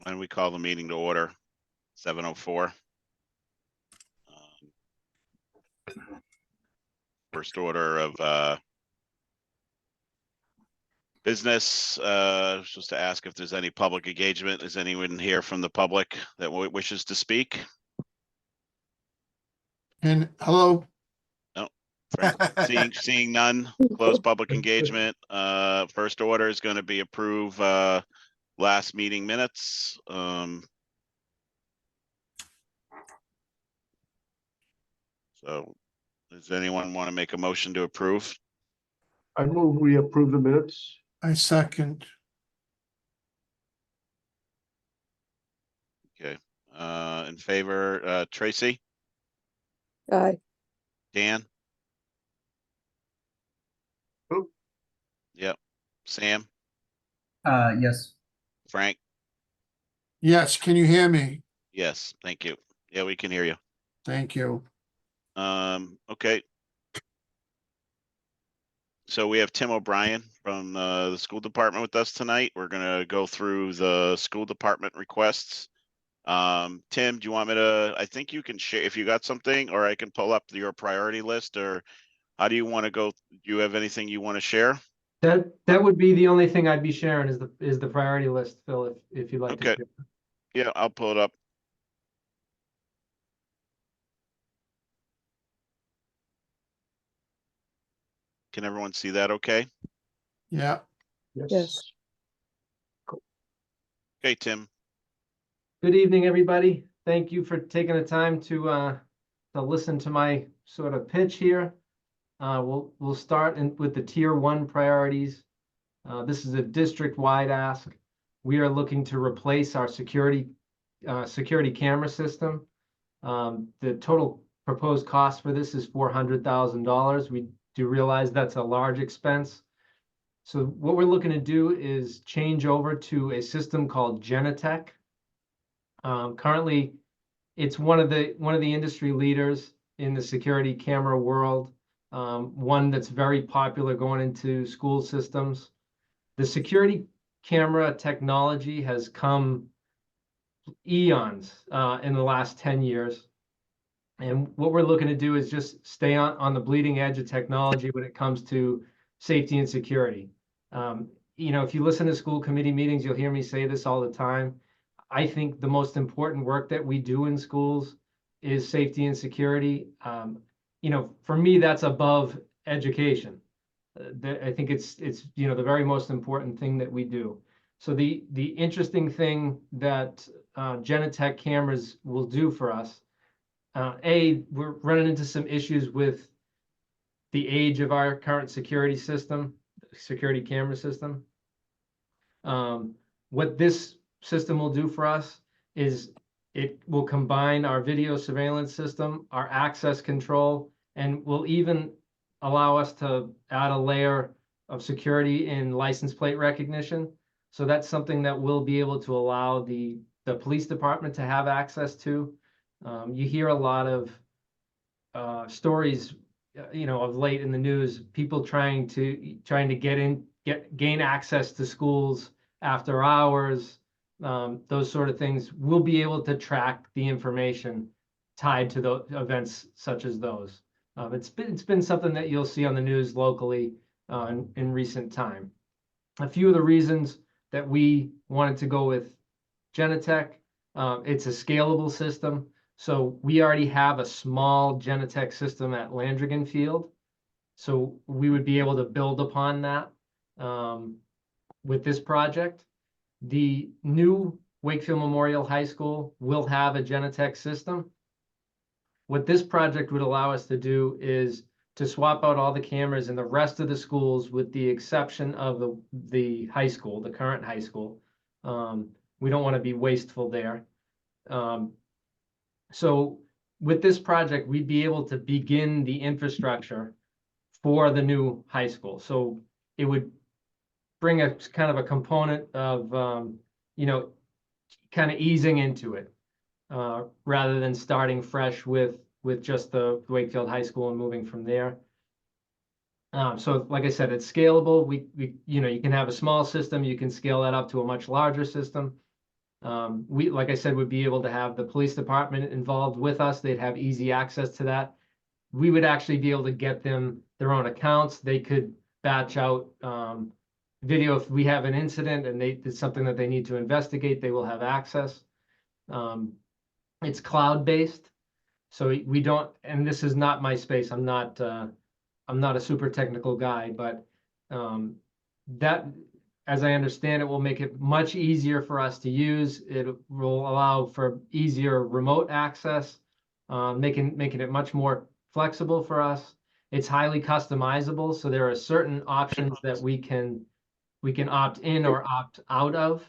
And we call the meeting to order, 7:04. First order of business, just to ask if there's any public engagement. Is anyone here from the public that wishes to speak? And hello. No, Frank, seeing none, close public engagement. First order is going to be approve last meeting minutes. So does anyone want to make a motion to approve? I move we approve the minutes. I second. Okay, in favor, Tracy, Aye. Dan? Who? Yep. Sam, Yes. Frank? Yes, can you hear me? Yes, thank you. Yeah, we can hear you. Thank you. Okay. So we have Tim O'Brien from the school department with us tonight. We're gonna go through the school department requests. Tim, do you want me to, I think you can share if you got something, or I can pull up your priority list, or how do you want to go? Do you have anything you want to share? That would be the only thing I'd be sharing is the priority list, Phil, if you'd like to Okay. share. Yeah, I'll pull it up. Can everyone see that okay? Yeah, Yes. Okay, Tim. Good evening, everybody. Thank you for taking the time to listen to my sort of pitch here. We'll start with the tier 1 priorities. This is a district-wide ask. We are looking to replace our security camera system. The total proposed cost for this is $400,000. We do realize that's a large expense. So what we're looking to do is change over to a system called Genetec. Currently, it's one of the industry leaders in the security camera world. One that's very popular going into school systems. The security camera technology has come eons in the last 10 years. And what we're looking to do is just stay on the bleeding edge of technology when it comes to safety and security. You know, if you listen to school committee meetings, you'll hear me say this all the time. I think the most important work that we do in schools is safety and security. You know, for me, that's above education. I think it's you know, the very most important thing that we do. So the interesting thing that Genetec cameras will do for us, we're running into some issues with the age of our current security camera system. What this system will do for us is it will combine our video surveillance system, our access control, and will even allow us to add a layer of security in license plate recognition. So that's something that we'll be able to allow the police department to have access to. You hear a lot of stories, you know, of late in the news, people trying to gain access to schools after hours, those sort of things. We'll be able to track the information tied to the events such as those. It's been something that you'll see on the news locally in recent time. A few of the reasons that we wanted to go with Genetec, it's a scalable system. So we already have a small Genetec system at Landrigan Field. So we would be able to build upon that with this project. The new Wakefield Memorial High School will have a Genetec system. What this project would allow us to do is to swap out all the cameras in the rest of the schools with the exception of the high school, the current high school. We don't want to be wasteful there. So with this project, we'd be able to begin the infrastructure for the new high school. So it would bring a kind of a component of, you know, kind of easing into it rather than starting fresh with just the Wakefield High School and moving from there. So like I said, it's scalable. We you know, you can have a small system, you can scale that up to a much larger system. We, like I said, would be able to have the police department involved with us. They'd have easy access to that. We would actually be able to get them their own accounts. They could batch out video if we have an incident and it's something that they need to investigate, they will have access. It's cloud-based, so we don't, and this is not my space. I'm not a super technical guy, but that, as I understand it, will make it much easier for us to use. It will allow for easier remote access, making it much more flexible for us. It's highly customizable, so there are certain options that we can opt in or opt out of.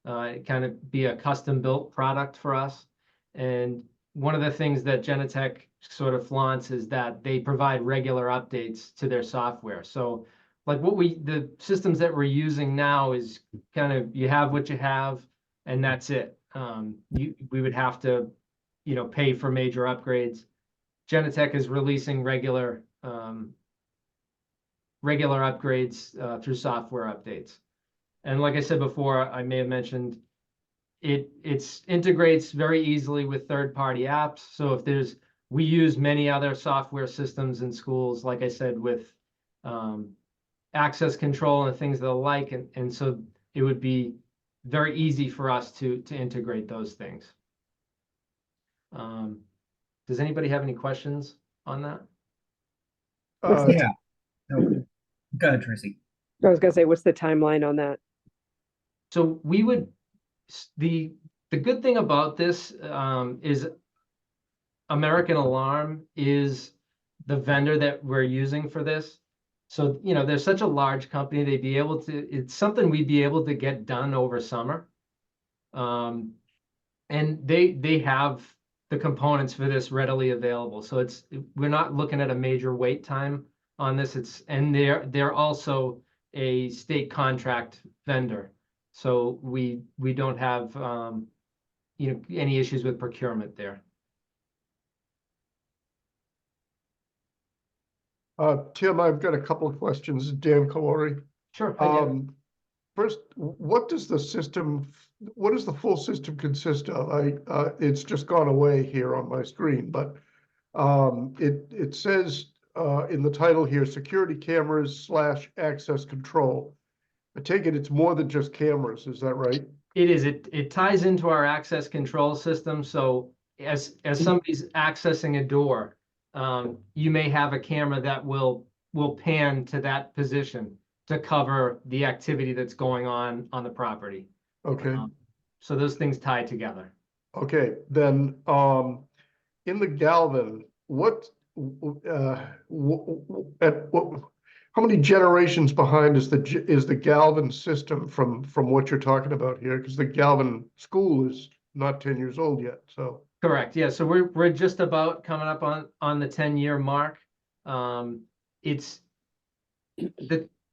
It kind of be a custom built product for us. And one of the things that Genetech sort of flaunts is that they provide regular updates to their software. So like the systems that we're using now is kind of, you have what you have and that's it. We would have to, pay for major upgrades. Genetech is releasing regular upgrades through software updates. And like I said before, I may have mentioned, it integrates very easily with third-party apps. So if we use many other software systems in schools, like I said, with access control and things of the like, and so it would be very easy for us to integrate those things. Does anybody have any questions on that? Yeah. No. Go ahead, Tracy. I was gonna say, what's the timeline on that? So we would, the good thing about this is American Alarm is the vendor that we're using for this. So, they're such a large company, they'd be able to, it's something we'd be able to get done over summer. And they have the components for this readily available. So we're not looking at a major wait time on this. And they're also a state contract vendor. So we don't have any issues with procurement there. Tim, I've got a couple of questions. Dan Calori. Sure. I get it. First, what does the full system consist of? It's just gone away here on my screen, but it says in the title here, security cameras / access control. I take it it's more than just cameras, is that right? It is. It ties into our access control system. So as somebody's accessing a door, you may have a camera that will pan to that position to cover the activity that's going on the property. Okay. So those things tie together. Okay, then in the Galvin, how many generations behind is the Galvin system from what you're talking about here? Because the Galvin school is not 10 years old yet. So correct. Yeah. So we're just about coming up on the 10-year mark. It's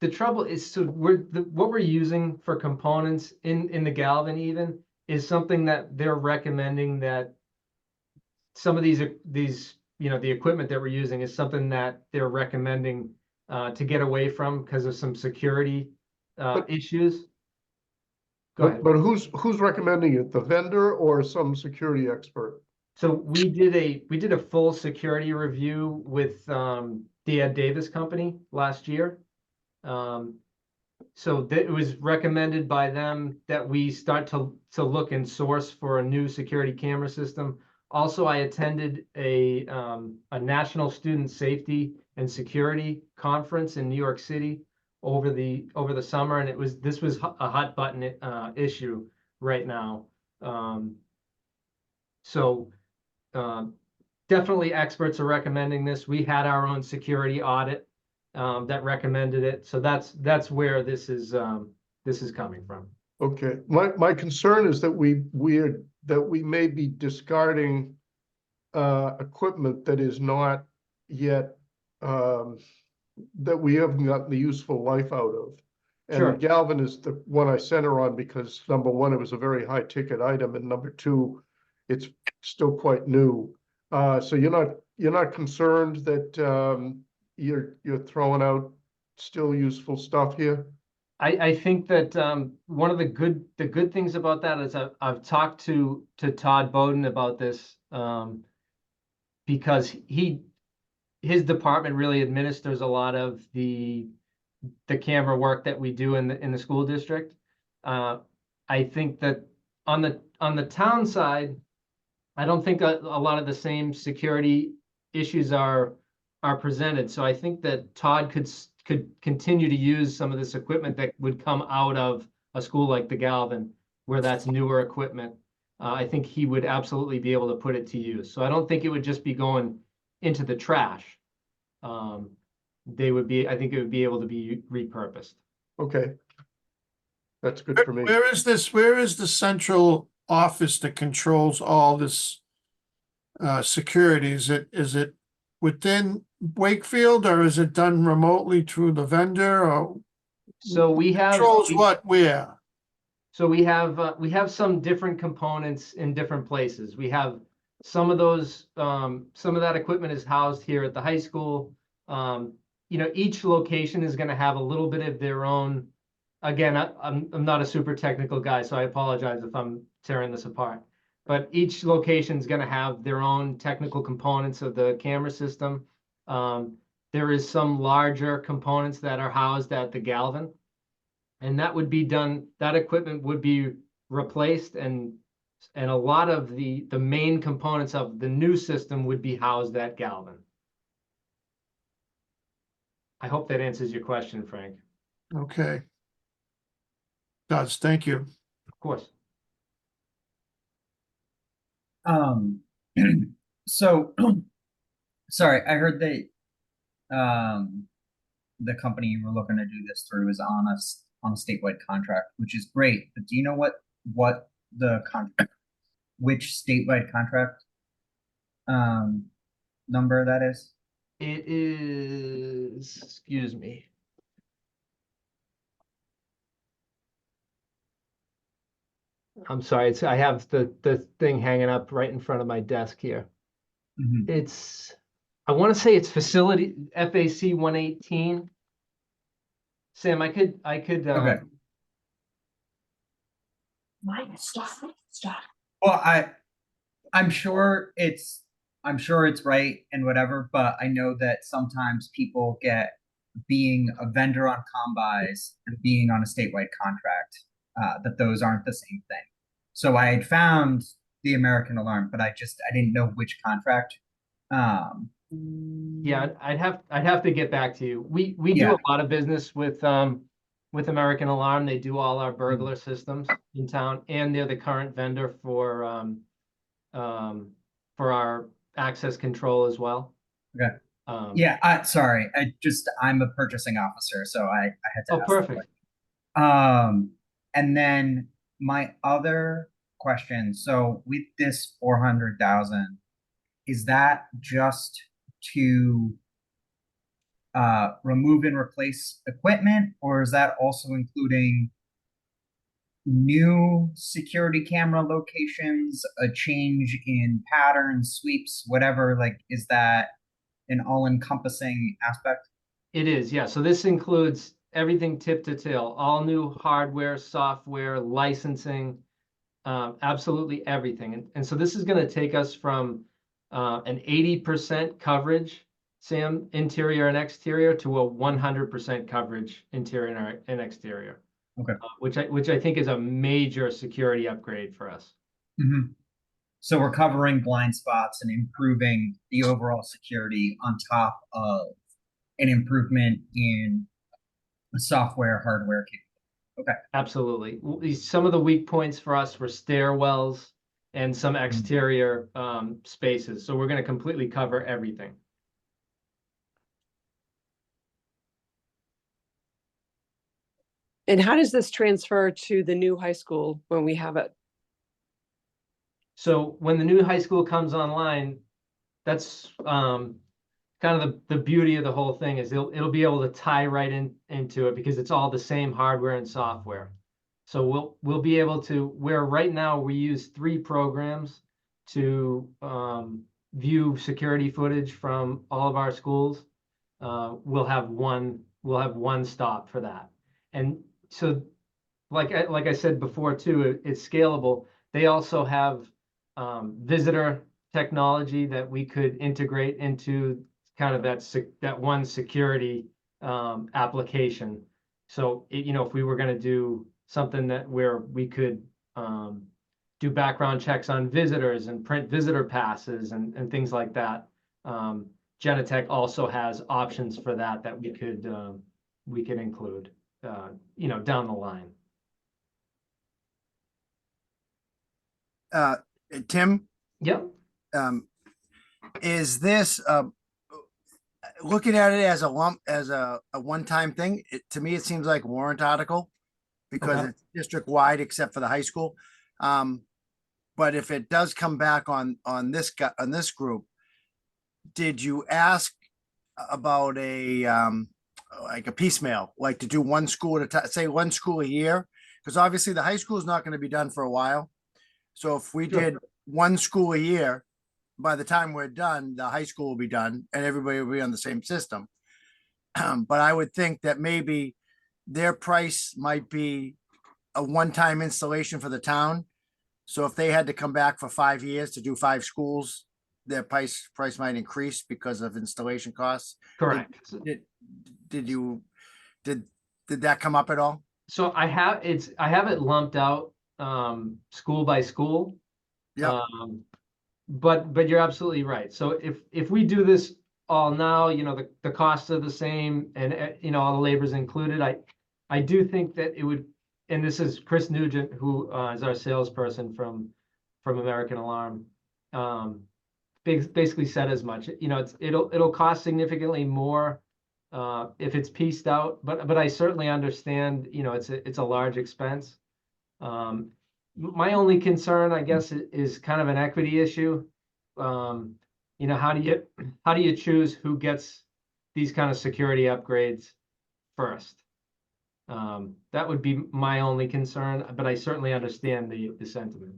the trouble is, so what we're using for components in the Galvin even is something that they're recommending, that some of these the equipment that we're using is something that they're recommending to get away from because of some security issues. Go ahead. But who's recommending it? The vendor or some security expert? So we did a full security review with the Ed Davis company last year. So it was recommended by them that we start to look and source for a new security camera system. Also, I attended a national student safety and security conference in New York City over the summer, and this was a hot button issue right now. So definitely experts are recommending this. We had our own security audit that recommended it. So that's where this is coming from. Okay, my concern is that we may be discarding equipment that is not yet that we haven't gotten the useful life out of. And Sure. the Galvin is the one I center on because number one, it was a very high ticket item, and number two, it's still quite new. So you're not concerned that you're throwing out still useful stuff here? I think that one of the good things about that is I've talked to Todd Bowden about this because his department really administers a lot of the camera work that we do in the school district. I think that on the town side, I don't think a lot of the same security issues are presented. So I think that Todd could continue to use some of this equipment that would come out of a school like the Galvin, where that's newer equipment. I think he would absolutely be able to put it to use. So I don't think it would just be going into the trash. I think it would be able to be repurposed. Okay. That's good for me. Where is the central office that controls all this security? Is it within Wakefield, or is it done remotely through the vendor, or So we have controls what, where? So we have some different components in different places. We have some of those, some of that equipment is housed here at the high school. Each location is going to have a little bit of their own. Again, I'm not a super technical guy, so I apologize if I'm tearing this apart. But each location is going to have their own technical components of the camera system. There is some larger components that are housed at the Galvin. And that would be done, that equipment would be replaced, and a lot of the main components of the new system would be housed at Galvin. I hope that answers your question, Frank. Okay. Does, thank you. Of course. So, sorry, I heard that the company you were looking to do this through is on a statewide contract, which is great. But do you know what the contract, which statewide contract number that is? It is, excuse me. I'm sorry, I have the thing hanging up right in front of my desk here. Mhm. It's, I want to say it's facility FAC 118. Sam, I could Okay. Stop. Well, I'm sure it's right and whatever, but I know that sometimes people get being a vendor on combis and being on a statewide contract, that those aren't the same thing. So I had found the American Alarm, but I didn't know which contract. Yeah, I'd have to get back to you. We do Yeah. a lot of business with American Alarm. They do all our burglar systems in town, and they're the current vendor for our access control as well. Okay. Yeah. Sorry. I'm a purchasing officer, so I had to Oh, ask that perfect. question. And then my other question, so with this 400,000, is that just to remove and replace equipment, or is that also including new security camera locations, a change in patterns, sweeps, whatever? Like, is that an all-encompassing aspect? It is, yeah. So this includes everything tip to tail, all new hardware, software, licensing, absolutely everything. And so this is going to take us from an 80% coverage, Sam, interior and exterior, to a 100% coverage, interior and exterior. Okay. Which I think is a major security upgrade for us. Mm-hmm. So we're covering blind spots and improving the overall security on top of an improvement in software, hardware capability. Okay. Absolutely. Some of the weak points for us were stairwells and some exterior spaces. So we're going to completely cover everything. And how does this transfer to the new high school when we have it? So when the new high school comes online, that's kind of the beauty of the whole thing is it'll be able to tie right into it because it's all the same hardware and software. So we'll be able to, where right now we use 3 programs to view security footage from all of our schools. We'll have one stop for that. And so like I said before too, it's scalable. They also have visitor technology that we could integrate into kind of that one security application. So if we were going to do something where we could do background checks on visitors and print visitor passes and things like that. Genetech also has options for that we could include, down the line. Tim, Yep. is this, looking at it as a lump, as a one-time thing, to me, it seems like a warrant article because Okay. it's district-wide except for the high school. But if it does come back on this group, did you ask about like a piecemeal, like to do one school at a time, say one school a year? Because obviously the high school is not going to be done for a while. So if we Sure. did one school a year, by the time we're done, the high school will be done and everybody will be on the same system. But I would think that maybe their price might be a one-time installation for the town. So if they had to come back for 5 years to do 5 schools, their price might increase because of installation costs. Correct. Did that come up at all? So I have it lumped out school by school. Yeah. But you're absolutely right. So if we do this all now, the costs are the same and all the labor is included. I do think that it would, and this is Chris Nugent, who is our salesperson from American Alarm. Basically said as much. It'll cost significantly more if it's pieced out, but I certainly understand, it's a large expense. My only concern, I guess, is kind of an equity issue. How do you choose who gets these kind of security upgrades first? That would be my only concern, but I certainly understand the sentiment.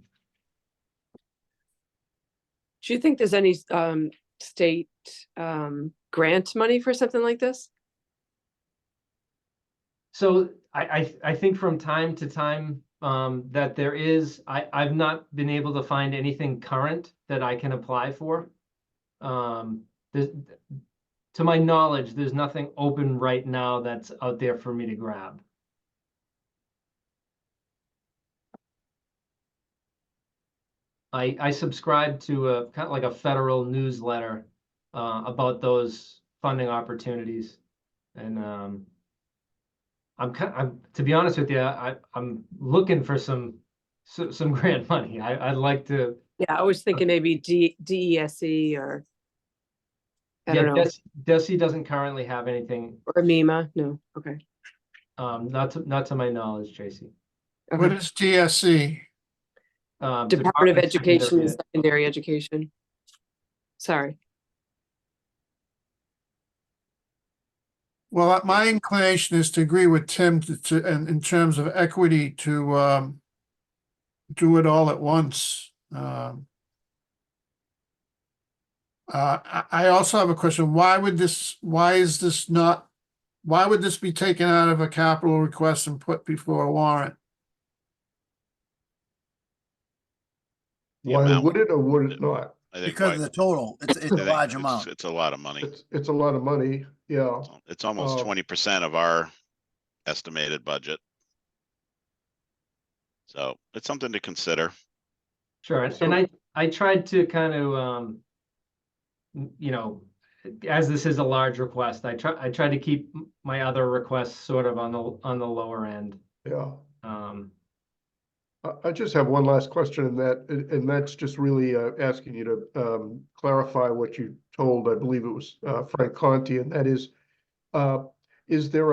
Do you think there's any state grant money for something like this? So I think from time to time that there is, I've not been able to find anything current that I can apply for. To my knowledge, there's nothing open right now that's out there for me to grab. I subscribe to a kind of like a federal newsletter about those funding opportunities, and I'm to be honest with you, I'm looking for some grant money. I'd like to. Yeah, I was thinking maybe DESE or I don't know, DESE doesn't currently have anything. or MEMA. No, okay. Not to my knowledge, Tracy. What is DSC? Department of Education and Secondary Education. Sorry. Well, my inclination is to agree with Tim and in terms of equity to do it all at once. I also have a question. Why would this be taken out of a capital request and put before a warrant? The Why amount- would it or would it not? I think Because of the total, it's I a think large it's- amount. It's a lot of money. It's a lot of money, yeah. It's almost Oh. 20% of our estimated budget. So it's something to consider. Sure, and I tried to kind of as this is a large request, I tried to keep my other requests sort of on the lower end. Yeah. Um, I just have one last question, and that's just really asking you to clarify what you told, I believe it was Frank Conti, and that is there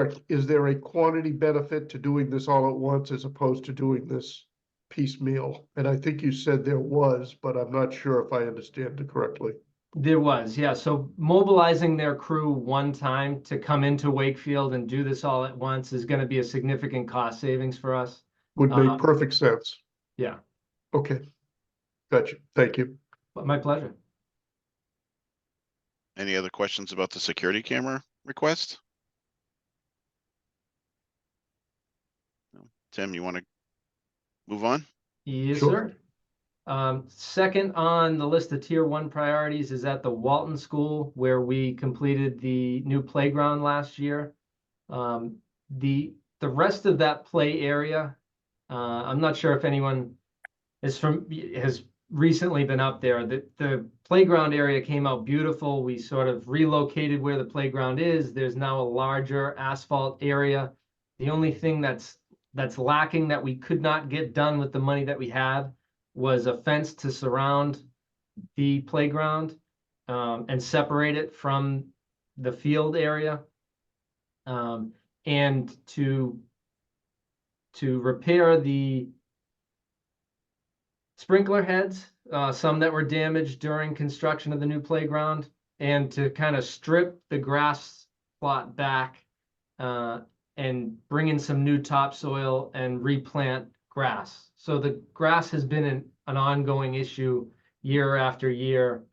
a quantity benefit to doing this all at once as opposed to doing this piecemeal? And I think you said there was, but I'm not sure if I understand it correctly. There was, yeah. So mobilizing their crew one time to come into Wakefield and do this all at once is going to be a significant cost savings for us. Would make perfect sense. Yeah, Okay. Gotcha. Thank you. but my pleasure. Any other questions about the security camera request? Tim, you want to move on? Yes, Sure. sir. Second on the list of tier one priorities is at the Walton School, where we completed the new playground last year. The rest of that play area, I'm not sure if anyone has recently been up there. The playground area came out beautiful. We sort of relocated where the playground is. There's now a larger asphalt area. The only thing that's lacking that we could not get done with the money that we had was a fence to surround the playground and separate it from the field area. And to repair the sprinkler heads, some that were damaged during construction of the new playground, and to kind of strip the grass plot back and bring in some new topsoil and replant grass. So the grass has been an ongoing issue year after year.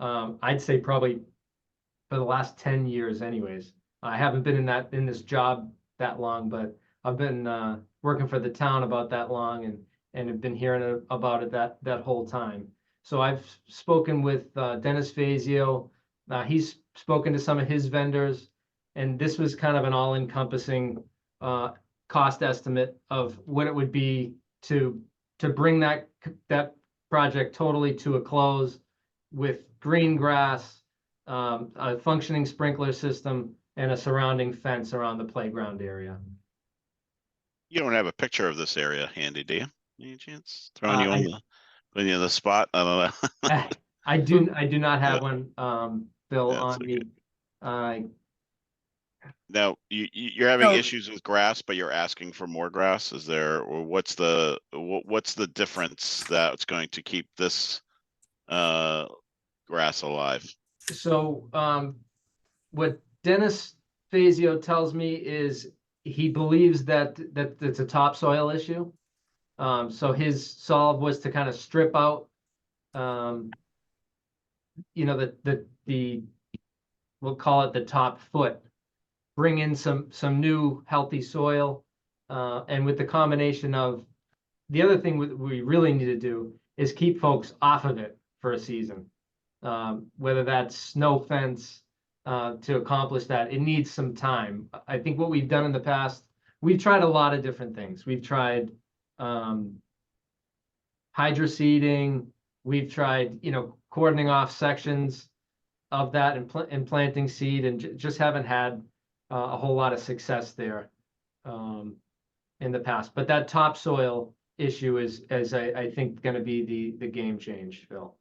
I'd say probably for the last 10 years anyways. I haven't been in this job that long, but I've been working for the town about that long and have been hearing about it that whole time. So I've spoken with Dennis Fazio. He's spoken to some of his vendors, and this was kind of an all-encompassing cost estimate of what it would be to bring that project totally to a close with green grass, a functioning sprinkler system, and a surrounding fence around the playground area. You don't have a picture of this area handy, do you? Any chance? Throwing Uh, you on putting you on the spot? I don't know. I do not have Yeah. one, Bill, That's on okay. me. Now, you're having No. issues with grass, but you're asking for more grass. Is there, or what's the difference that's going to keep this grass alive? So what Dennis Fazio tells me is he believes that it's a topsoil issue. So his solve was to kind of strip out, the we'll call it the top foot, bring in some new healthy soil, and with the combination of the other thing we really need to do is keep folks off of it for a season, whether that's snow fence. To accomplish that, it needs some time. I think what we've done in the past, we've tried a lot of different things. We've tried hydroseeding. We've tried, cordoning off sections of that and planting seed, and just haven't had a whole lot of success there in the past. But that topsoil issue is I think going to be the game change, Phil.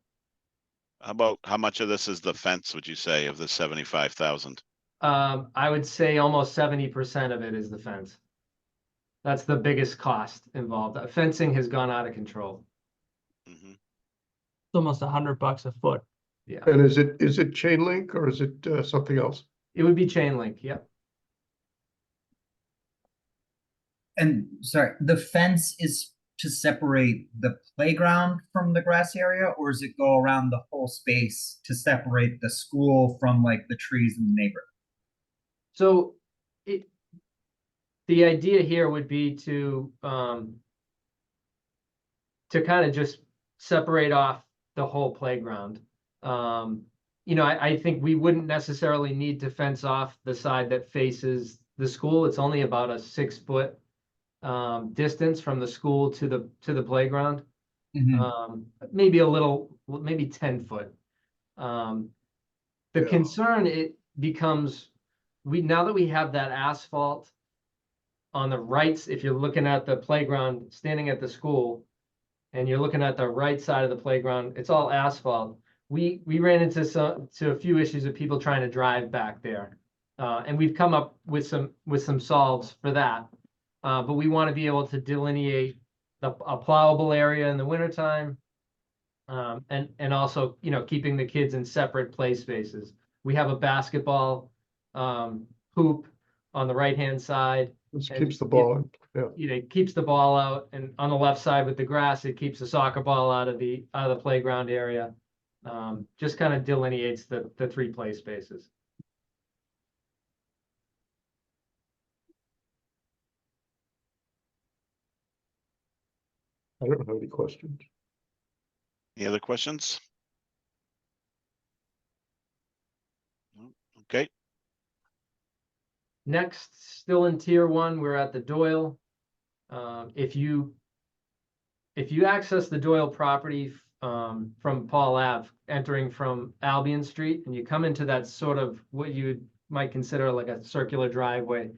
How much of this is the fence, would you say, of the 75,000? I would say almost 70% of it is the fence. That's the biggest cost involved. Fencing has gone out of control. Mhm. It's almost $100 a foot. Yeah, And is it chain link or is it something else? it would be chain link. Yep. And sorry, the fence is to separate the playground from the grass area, or does it go around the whole space to separate the school from like the trees in the neighborhood? So the idea here would be to kind of just separate off the whole playground. I think we wouldn't necessarily need to fence off the side that faces the school. It's only about a 6-foot distance from the school to the playground. Maybe a little, maybe 10 foot. The Yeah. concern it becomes, now that we have that asphalt on the right, if you're looking at the playground, standing at the school, and you're looking at the right side of the playground, it's all asphalt. We ran into a few issues of people trying to drive back there, and we've come up with some solves for that. But we want to be able to delineate a plowable area in the wintertime, and also, keeping the kids in separate play spaces. We have a basketball hoop on the right-hand side. This And keeps the ball in. Yeah. It keeps the ball out, and on the left side with the grass, it keeps the soccer ball out of the playground area. Just kind of delineates the 3 play spaces. I don't have any questions. Any other questions? No? Okay, Next, still in tier one, we're at the Doyle. If you access the Doyle property from Paul Ave, entering from Albion Street, and you come into that sort of what you might consider like a circular driveway,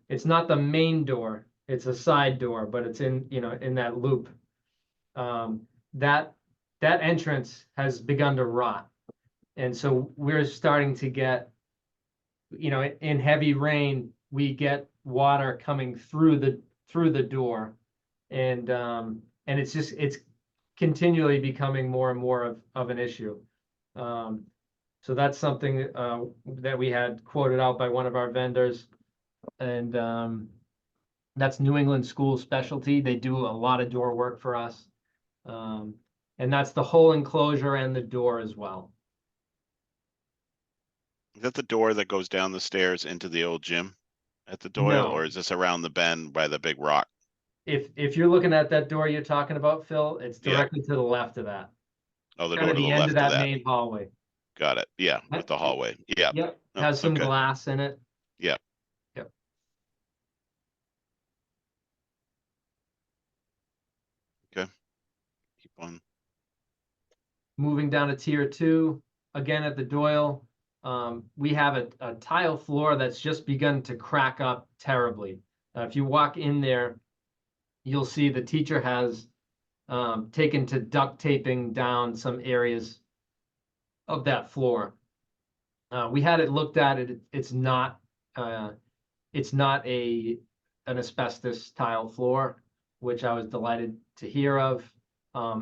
it's not the main door, it's a side door, but it's in, in that loop. That entrance has begun to rot. And so we're starting to get, in heavy rain, we get water coming through the door. And it's continually becoming more and more of an issue. So that's something that we had quoted out by one of our vendors. And that's New England School Specialty. They do a lot of door work for us. And that's the whole enclosure and the door as well. is that the door that goes down the stairs into the old gym at the Doyle, No. or is this around the bend by the big rock? If you're looking at that door you're talking about, Phil, it's Yeah. directly to the left of that. Oh, the Kind door of to the the end left of of that that. main hallway. Got it. Yeah, with the hallway. Yeah. Yep, Oh, has some okay. glass in it. Yeah. Yep. Keep on. Moving down to tier two, again at the Doyle, we have a tile floor that's just begun to crack up terribly. If you walk in there, you'll see the teacher has taken to duct taping down some areas of that floor. We had it looked at. It's not an asbestos tile floor, which I was delighted to hear of.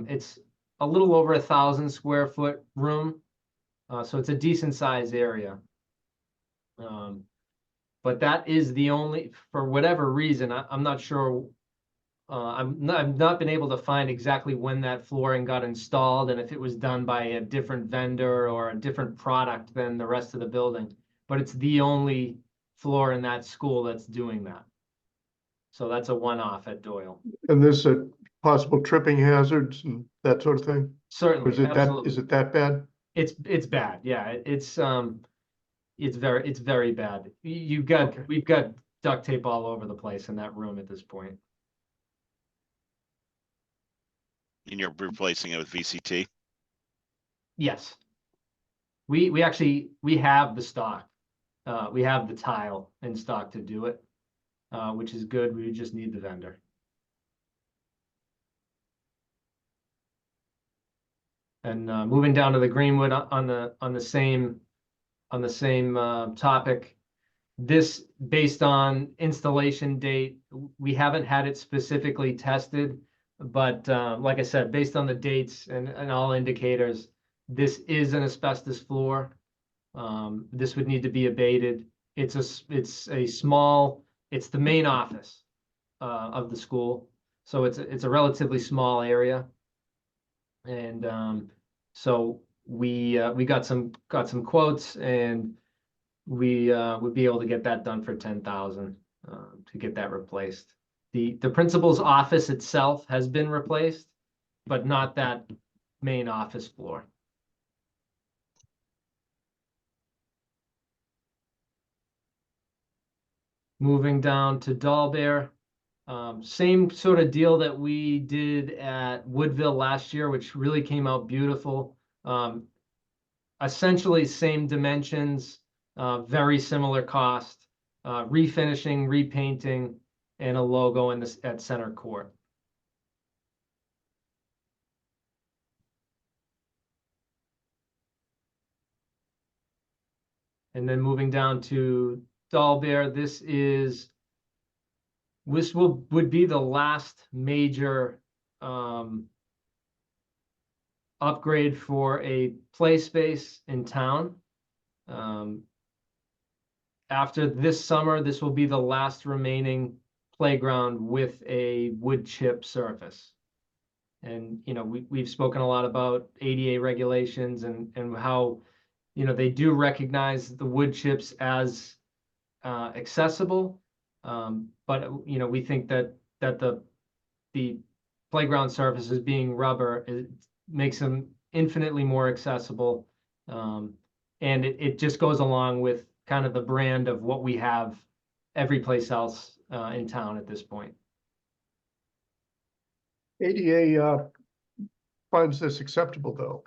It's a little over 1,000 square foot room, so it's a decent sized area. But that is the only, for whatever reason, I'm not sure. I've not been able to find exactly when that flooring got installed and if it was done by a different vendor or a different product than the rest of the building. But it's the only floor in that school that's doing that. So that's a one-off at Doyle. And there's a possible tripping hazards and that sort of thing? Or Certainly, is it absolutely. is it that bad? It's bad. Yeah, it's very bad. We've got duct tape all over the place in that room at this point. And you're replacing it with VCT? Yes. We actually have the stock. We have the tile in stock to do it, which is good. We just need the vendor. And moving down to the Greenwood on the same topic. This, based on installation date, we haven't had it specifically tested, but like I said, based on the dates and all indicators, this is an asbestos floor. This would need to be abated. It's the main office of the school, so it's a relatively small area, and so we got some quotes, and we would be able to get that done for 10,000 to get that replaced. The principal's office itself has been replaced, but not that main office floor. Moving down to Dahlberg, same sort of deal that we did at Woodville last year, which really came out beautiful. Essentially same dimensions, very similar cost, refinishing, repainting, and a logo at center court. And then moving down to Dahlberg, this would be the last major upgrade for a play space in town. After this summer, this will be the last remaining playground with a wood chip surface. And, we've spoken a lot about ADA regulations and how, they do recognize the wood chips as accessible. But, we think that the playground surfaces being rubber, it makes them infinitely more accessible. And it just goes along with kind of the brand of what we have every place else in town at this point. ADA finds this acceptable, though.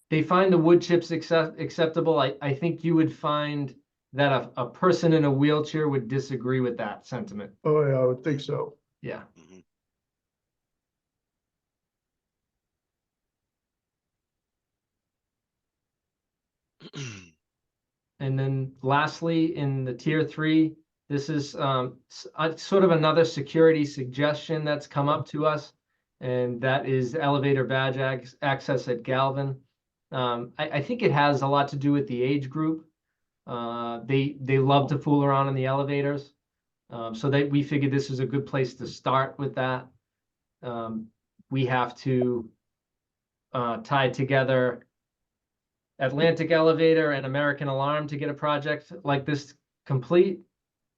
They find the wood chips acceptable. I think you would find that a person in a wheelchair would disagree with that sentiment. Oh, yeah, I would think so. Yeah. Mhm. And then lastly, in the tier 3, this is sort of another security suggestion that's come up to us, and that is elevator badge access at Galvin. I think it has a lot to do with the age group. They love to fool around in the elevators. So we figured this is a good place to start with that. We have to tie together Atlantic Elevator and American Alarm to get a project like this complete.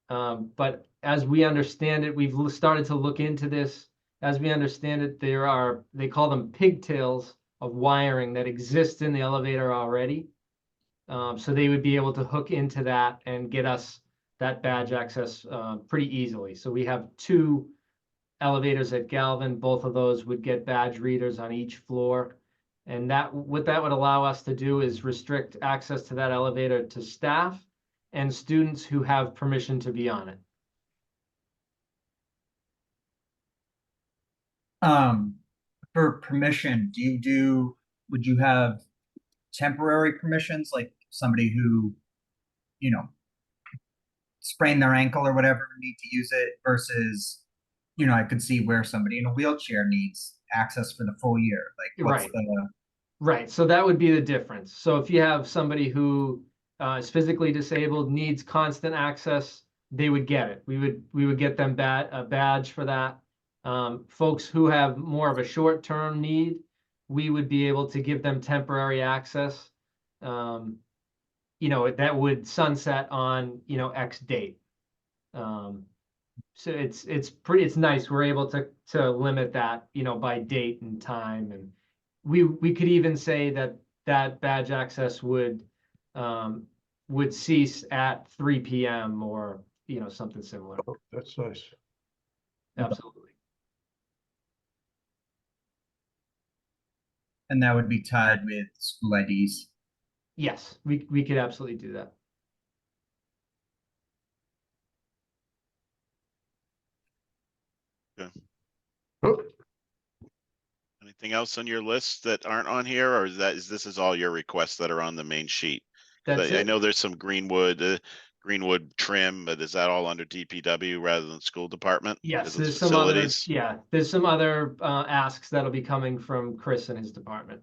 But as we understand it, we've started to look into this. As we understand it, they call them pigtails of wiring that exist in the elevator already. So they would be able to hook into that and get us that badge access pretty easily. So we have 2 elevators at Galvin. Both of those would get badge readers on each floor. And what that would allow us to do is restrict access to that elevator to staff and students who have permission to be on it. For permission, would you have temporary permissions, like somebody who, sprained their ankle or whatever, need to use it, versus, I could see where somebody in a wheelchair needs access for the full year. Like, what's Right. the Right. So that would be the difference. So if you have somebody who is physically disabled, needs constant access, they would get it. We would get them a badge for that. Folks who have more of a short-term need, we would be able to give them temporary access. That would sunset on, X date. So it's nice. We're able to limit that, by date and time. And we could even say that badge access would cease at 3 p.m. or, something similar. Oh, that's nice. Absolutely. and that would be tied with school IDs? Yes, we could absolutely do that. Oh, Anything else on your list that aren't on here, or is this all your requests that are on the main sheet? That's I it. know there's some greenwood trim, but is that all under DPW rather than school department? Yes, 'Cause it's there's some other, facilities. there's some other asks that'll be coming from Chris and his department.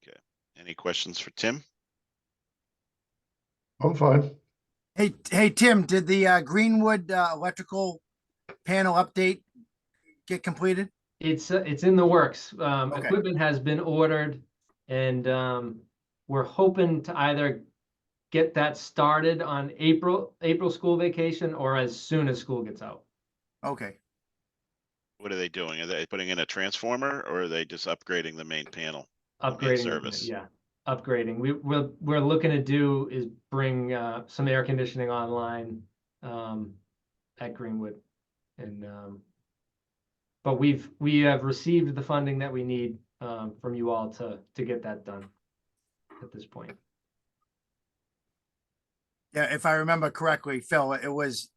Okay. Any questions for Tim? I'm fine. Hey, Tim, did the Greenwood electrical panel update get completed? It's in the works. Okay. Equipment has been ordered, and we're hoping to either get that started on April school vacation or as soon as school gets out. Okay. What are they doing? Are they putting in a transformer, or are they just upgrading the main panel? Upgrading, service. yeah, upgrading. We're looking to do is bring some air conditioning online at Greenwood, and but we have received the funding that we need from you all to get that done at this point. Yeah, if I remember correctly, Phil, it was,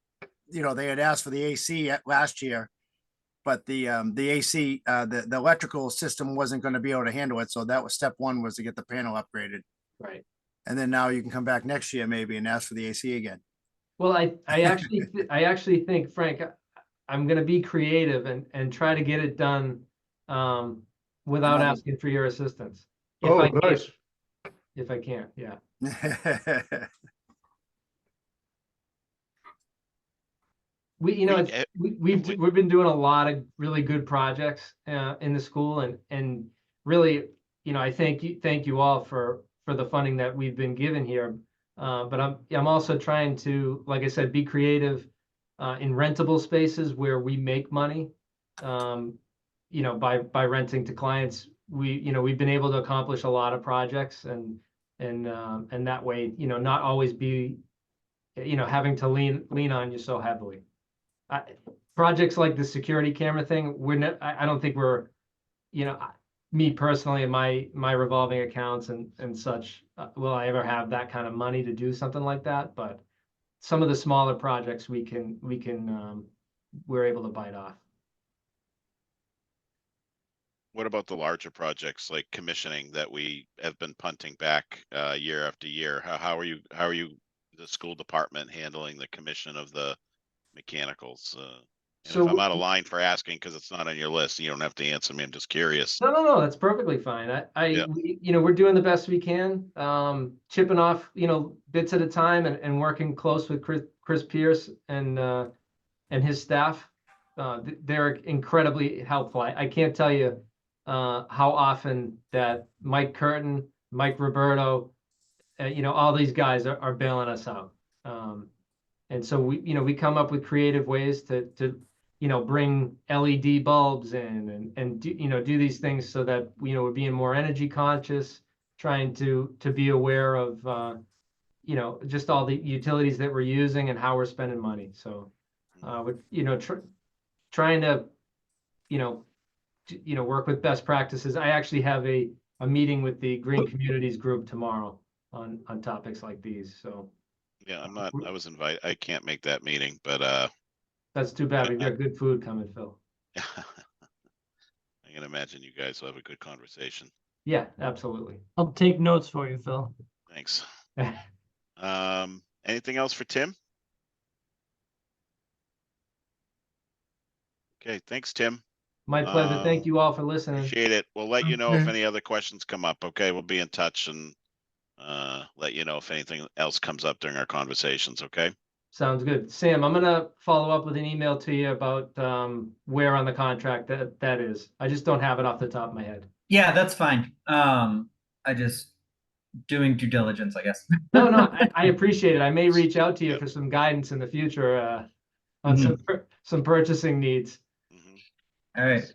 they had asked for the AC last year, but the AC, the electrical system wasn't going to be able to handle it. So that was step one, was to get the panel upgraded. Right. And then now you can come back next year maybe and ask for the AC again. Well, I actually think, Frank, I'm gonna be creative and try to get it done without Another- asking for your assistance. If Oh, I can, nice. if I can, yeah. We've been doing a lot of really good projects in the school, and really, I thank you all for the funding that we've been given here. But I'm also trying to, like I said, be creative in rentable spaces where we make money, by renting to clients, we've been able to accomplish a lot of projects and that way, not always be, having to lean on you so heavily. Projects like the security camera thing, I don't think we're, me personally and my revolving accounts and such, will I ever have that kind of money to do something like that? But some of the smaller projects we're able to bite off. What about the larger projects like commissioning that we have been punting back year after year? How are you, the school department, handling the commission of the mechanicals? And So if I'm out of line for asking because it's not on your list, you don't have to answer me. I'm just curious. No, that's perfectly fine. Yeah. We're doing the best we can, chipping off, bits at a time and working close with Chris Pierce and his staff. They're incredibly helpful. I can't tell you how often that Mike Curtin, Mike Roberto, all these guys are bailing us out. And so we come up with creative ways to bring LED bulbs in and do these things so that, we're being more energy conscious, trying to be aware of, just all the utilities that we're using and how we're spending money. So, with, trying to, work with best practices. I actually have a meeting with the Green Communities Group tomorrow on topics like these. So Yeah, I was invited. I can't make that meeting, but that's too bad. We've got good food coming, Phil. I can imagine you guys will have a good conversation. Yeah, absolutely. I'll take notes for you, Phil. Thanks. Anything else for Tim? Okay, thanks, Tim. My pleasure. Thank you all for listening. Appreciate it. We'll let you know if Okay. any other questions come up. Okay, we'll be in touch and let you know if anything else comes up during our conversations. Okay. Sounds good. Sam, I'm gonna follow up with an email to you about where on the contract that is. I just don't have it off the top of my head. Yeah, that's fine. I just doing due diligence, I guess. No, I appreciate it. I may reach out to you for some guidance in the future on some purchasing needs. All right.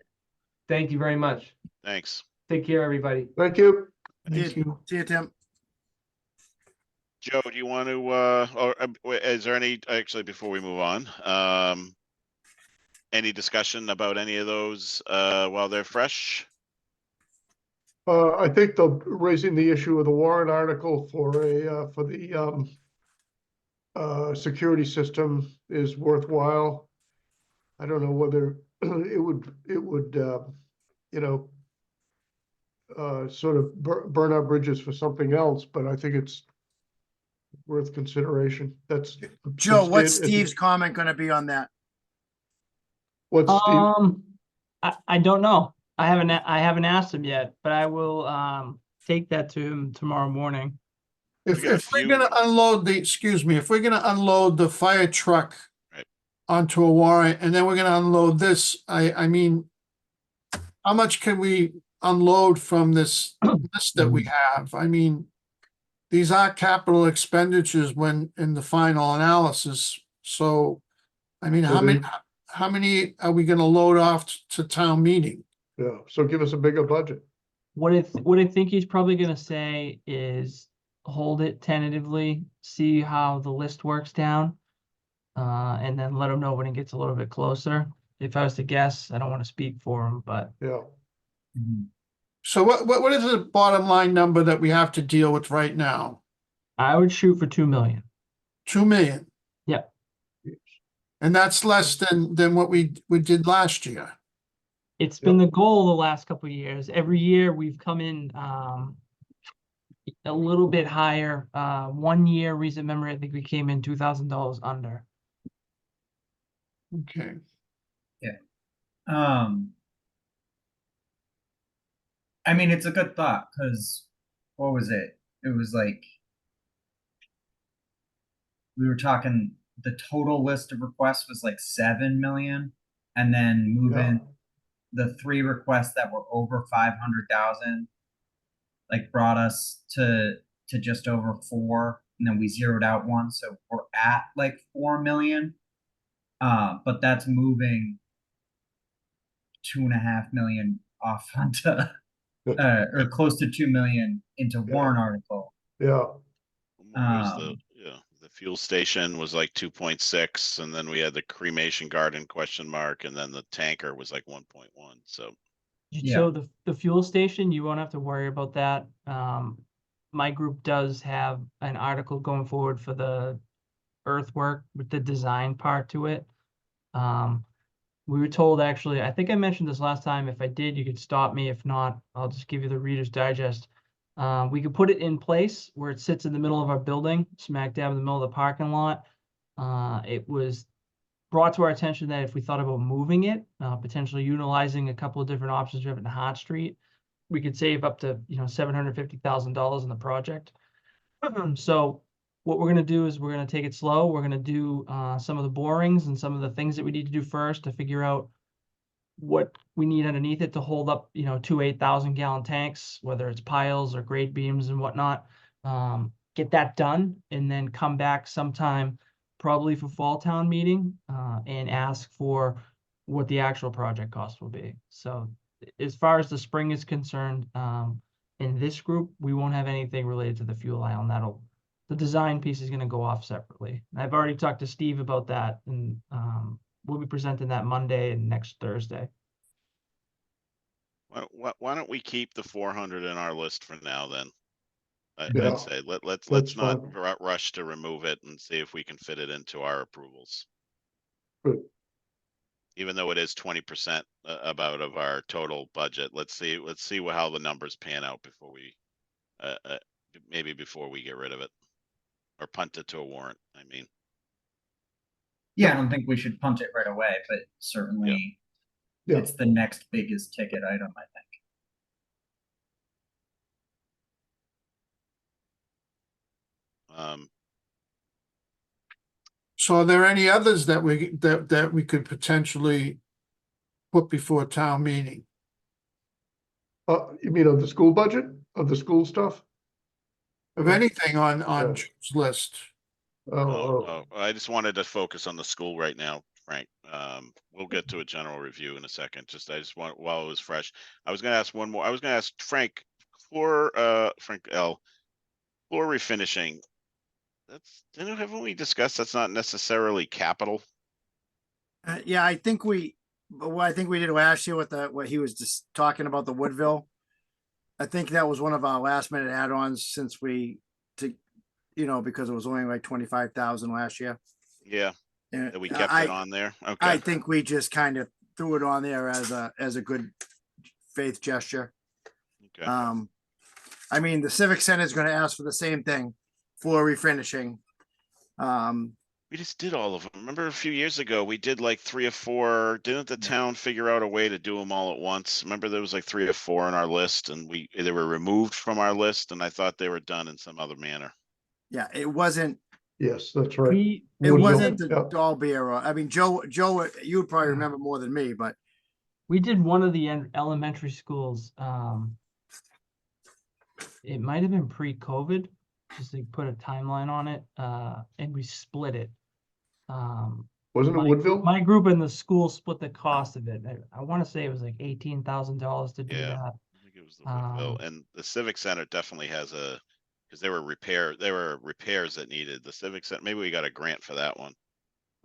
Thank you very much. Thanks. Take care, everybody. Thank you. Thank you. See you, Tim. Joe, do you want to, is there any, actually, before we move on, any discussion about any of those while they're fresh? I think raising the issue of the warrant article for the security system is worthwhile. I don't know whether it would sort of burn our bridges for something else, but I think it's worth consideration. That's Joe, what's Steve's comment gonna be on that? What's Steve? I don't know. I haven't asked him yet, but I will take that to him tomorrow morning. If got a we're gonna unload if we're gonna unload the fire truck Right. onto a warrant, and then we're gonna unload this, I mean, how much can we unload from this list that we have? I mean, these are capital expenditures when in the final analysis. So, I mean, how many are we gonna load off to town meeting? Yeah, so give us a bigger budget. What I think he's probably gonna say is hold it tentatively, see how the list works down, and then let him know when it gets a little bit closer. If I was to guess, I don't want to speak for him, but Yeah. So what is the bottom line number that we have to deal with right now? I would shoot for 2 million. 2 million. Yep. And that's less than what we did last year. It's been the goal the last couple of years. Every year we've come in a little bit higher. 1 year, recent memory, I think we came in $2,000 under. Okay. I mean, it's a good thought because what was it? It was like we were talking. The total list of requests was like 7 million, and then moving the 3 requests that were over 500,000, like brought us to just over 4, and then we zeroed out 1, so we're at like 4 million. But that's moving 2.5 million off onto, or close to 2 million into warrant article. Yeah, What was the, Um, yeah, the fuel station was like 2.6, and then we had the cremation garden question mark, and then the tanker was like 1.1, so. Yeah. So the fuel station, you won't have to worry about that. My group does have an article going forward for the earthwork with the design part to it. We were told, actually, I think I mentioned this last time. If I did, you could stop me. If not, I'll just give you the Reader's Digest. We could put it in place where it sits in the middle of our building, smack dab in the middle of the parking lot. It was brought to our attention that if we thought about moving it, potentially utilizing a couple of different options we have in Hart Street, we could save up to, $750,000 in the project. So what we're gonna do is we're gonna take it slow. We're gonna do some of the borings and some of the things that we need to do first to figure out what we need underneath it to hold up, 2 8,000 gallon tanks, whether it's piles or grade beams and whatnot. Get that done and then come back sometime, probably for fall town meeting, and ask for what the actual project cost will be. So as far as the spring is concerned, in this group, we won't have anything related to the fuel island. The design piece is gonna go off separately. I've already talked to Steve about that, and we'll be presenting that Monday and next Thursday. Why don't we keep the 400 in our list for now then? Yeah, I'd say let's that's not fine. rush to remove it and see if we can fit it into our approvals. Good. Even though it is 20% about of our total budget, let's see how the numbers pan out before we, maybe before we get rid of it. Or punt it to a warrant, I mean. Yeah, I don't think we should punt it right away, but certainly Yeah, it's the next biggest ticket item, I think. So are there any others that we could potentially put before town meeting? you mean of the school budget, of the school stuff? Of anything on Yeah. Joe's list? Oh, I just wanted to focus on the school right now, Frank. We'll get to a general review in a second. I just want, while it was fresh, I was gonna ask one more. I was gonna ask Frank Frank L. Floor refinishing. Haven't we discussed that's not necessarily capital? Yeah, I think what I think we did last year with what he was just talking about, the Woodville. I think that was one of our last minute add-ons since because it was only like 25,000 last year. Yeah, And that we kept it on there. I Okay, think we just kind of threw it on there as a good faith gesture. okay. I mean, the Civic Center is going to ask for the same thing, floor refinishing. We just did all of them. Remember a few years ago, we did like 3 or 4. Didn't the town figure out a way to do them all at once? Remember there was like 3 or 4 on our list and they were removed from our list and I thought they were done in some other manner. Yeah, it wasn't. yes, that's right. We It Woodville, wasn't the yeah. Dolby era. I mean, Joe, you would probably remember more than me, but we did one of the elementary schools. It might have been pre-COVID, just to put a timeline on it, and we split it. Wasn't it My Woodville? group and the school split the cost of it. I want to say it was like $18,000 to do Yeah. that. I think it was the Woodville, and the Civic Center definitely has because there were repairs that needed the Civic Center. Maybe we got a grant for that one.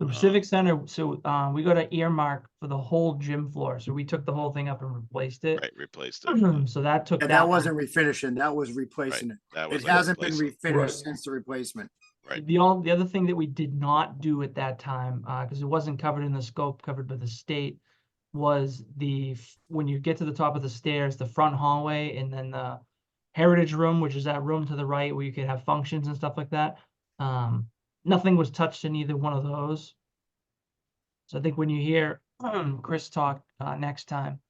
The Civic Center, so we got an earmark for the whole gym floor. So we took the whole thing up and replaced it. Right, replaced it. So that took and that that wasn't refinishing. That was Right, replacing it. that was It a hasn't been replacement. refinished Right. since the replacement. Right. The other thing that we did not do at that time, because it wasn't covered in the scope covered by the state, was when you get to the top of the stairs, the front hallway, and then the heritage room, which is that room to the right where you could have functions and stuff like that. Nothing was touched in either one of those. So I think when you hear Chris talk next time,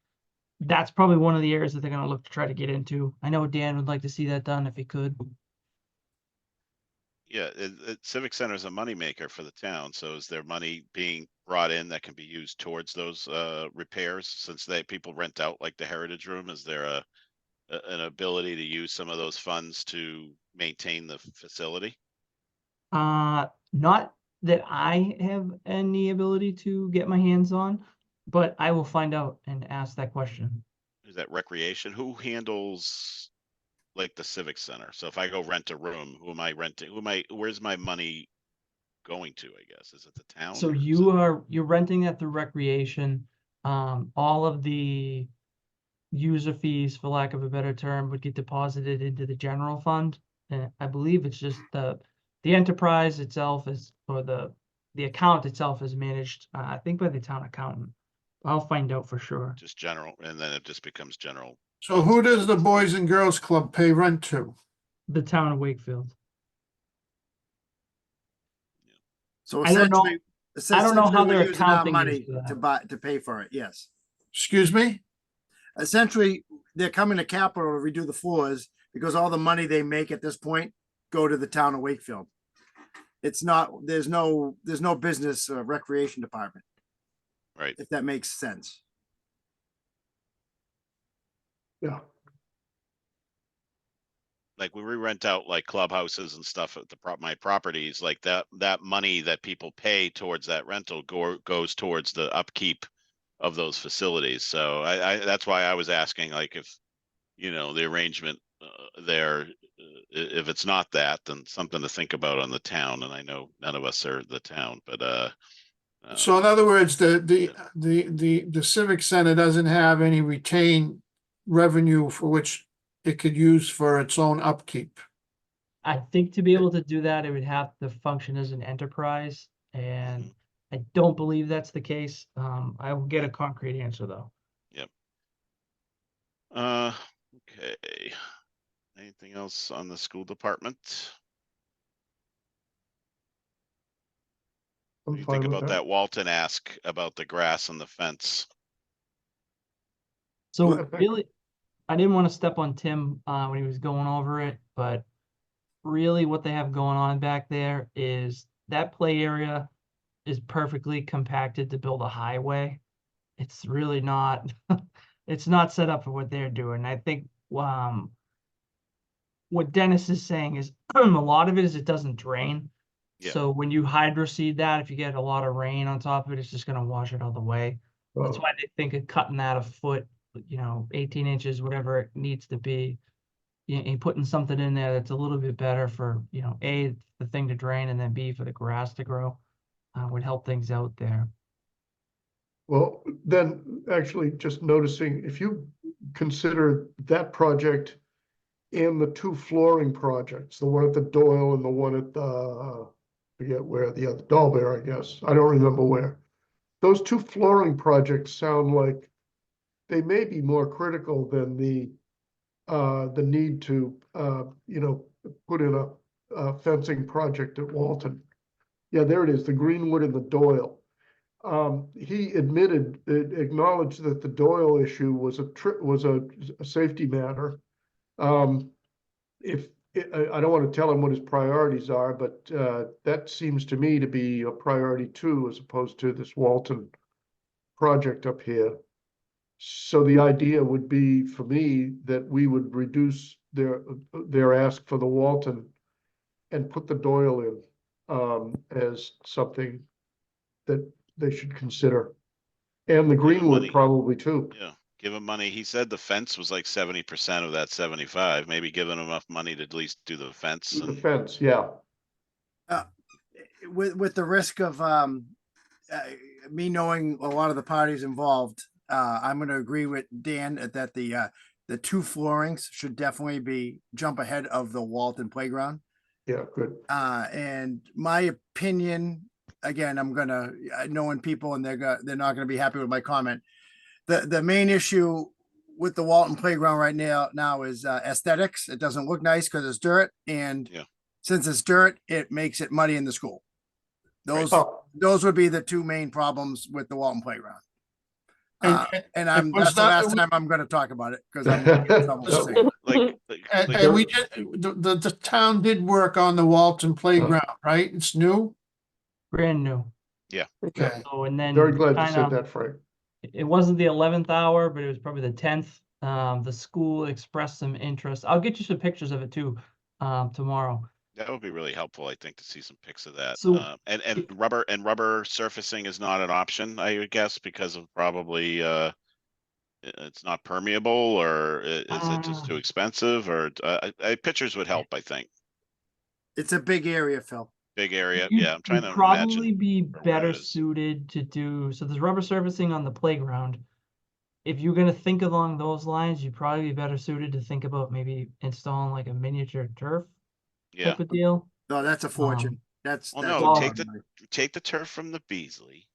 that's probably one of the areas that they're going to look to try to get into. I know Dan would like to see that done if he could. Yeah, Civic Center is a moneymaker for the town. So is there money being brought in that can be used towards those repairs since people rent out like the heritage room? Is there an ability to use some of those funds to maintain the facility? Not that I have any ability to get my hands on, but I will find out and ask that question. Is that recreation? Who handles like the civic center? So if I go rent a room, who am I renting? Where's my money going to, I guess? Is it the town? So or is you're renting that through recreation. All of the user fees, for lack of a better term, would get deposited into the general fund. And I believe it's just the enterprise itself is, or the account itself is managed, I think by the town accountant. I'll find out for sure. just general, and then it just becomes general. So who does the Boys and Girls Club pay rent to? The town of Wakefield. So I don't know- essentially, I don't know how we're their using our accounting is money for to that. to pay for it, yes. Excuse me? Essentially, they're coming to capital to redo the floors because all the money they make at this point go to the town of Wakefield. It's not, there's no business recreation department, Right. if that makes sense. Yeah, Like when we rent out like clubhouses and stuff at my properties, like that money that people pay towards that rental goes towards the upkeep of those facilities. So that's why I was asking, like, if, the arrangement there, if it's not that, then something to think about on the town. And I know none of us are the town, but So in other words, the Civic Center doesn't have any retained revenue for which it could use for its own upkeep. I think to be able to do that, it would have to function as an enterprise, and I don't believe that's the case. I will get a concrete answer though. okay. Anything else on the school department? What I'm do you think fine with about that? Walton ask about the grass and the fence. So ahead, Beck. really, I didn't want to step on Tim when he was going over it, but really what they have going on back there is that play area is perfectly compacted to build a highway. It's really not, it's not set up for what they're doing. I think what Dennis is saying is a lot of it is it doesn't drain. Yeah. So when you hydro seed that, if you get a lot of rain on top of it, it's just gonna wash it all the way. That's Oh, why they think of cutting that a foot, 18 inches, whatever it needs to be. And putting something in there that's a little bit better for, A, the thing to drain, and then B, for the grass to grow, would help things out there. well, then actually just noticing, if you consider that project and the two flooring projects, the one at the Doyle and the one at the, forget where, the other, Dahlberg, I guess, I don't remember where. Those two flooring projects sound like they may be more critical than the need to, put in a fencing project at Walton. Yeah, there it is, the Greenwood and the Doyle. He acknowledged that the Doyle issue was a safety matter. I don't want to tell him what his priorities are, but that seems to me to be a priority too, as opposed to this Walton project up here. So the idea would be for me that we would reduce their ask for the Walton and put the Doyle in as something that they should consider. And the Greenwood money. probably too. Yeah, give him money. He said the fence was like 70% of that 75, maybe giving him enough money to at least do the fence. The And fence, yeah. With the risk of me knowing a lot of the parties involved, I'm going to agree with Dan that the two floorings should definitely jump ahead of the Walton playground. Yeah, good. And my opinion, again, knowing people and they're not going to be happy with my comment. The main issue with the Walton playground right now is aesthetics. It doesn't look nice because it's dirt, and since it's dirt, it makes it muddy in the school. Those would be the two main problems with the Walton playground. That's the last time I'm going to talk about it because I'm going to get in trouble for saying it. And we did, the town did work on the Walton playground, right? It's new? Brand new. Yeah. Okay. So, and then Very glad you said kinda- that, Frank. it wasn't the 11th hour, but it was probably the 10th. The school expressed some interest. I'll get you some pictures of it too, tomorrow. That would be really helpful, I think, to see some pics of that. So And rubber surfacing is not an option, I would guess, because of probably it's not permeable, or is it just too expensive, or pictures would help, I think. It's a big area, Phil. Big area. You'd- Yeah, I'm trying you'd to probably imagine. be where better it is. suited to do, so there's rubber surfacing on the playground. If you're gonna think along those lines, you'd probably be better suited to think about maybe installing like a miniature turf Yeah. type of deal. No, that's a fortune. That's Well, that's no, a Well- lot of money. take the turf from the Beasley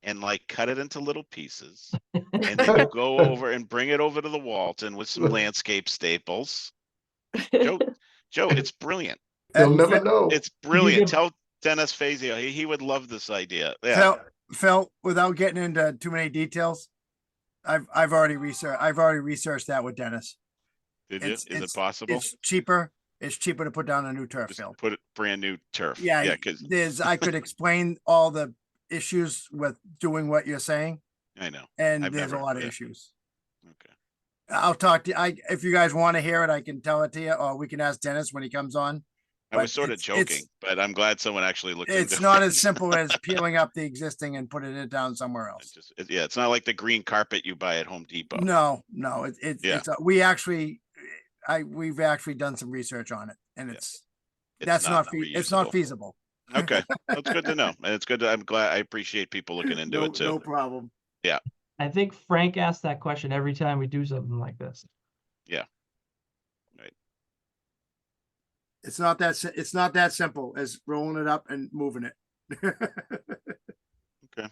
and like cut it into little pieces, and then you go over and bring it over to the Walton with some landscape staples. Joe, it's brilliant. You'll And never Phil- know. It's brilliant. get- Tell Dennis Fazio, he would love this idea. Yeah, Phil, without getting into too many details, I've already researched that with Dennis. did you? Is it possible? It's cheaper. It's cheaper to put down a new turf Just field. put it brand new turf. Yeah, Yeah, because I could explain all the issues with doing what you're saying, I know. and I've there's never- a lot of yeah. issues. Okay. I'll talk to if you guys want to hear it, I can tell it to you, or we can ask Dennis when he comes on. I was But sort of it's- joking, but I'm glad someone actually looked It's into not it. as simple as peeling up the existing and putting it down somewhere else. Yeah, it's not like the green carpet you buy at Home Depot. No, Yeah. we've actually done some research on it, and Yeah. it's It's not reusable. feasible. Okay, that's good to know, and it's good. I'm glad. I appreciate people looking into No, it too. no problem. I think Frank asks that question every time we do something like this. It's not that simple as rolling it up and moving it. Okay.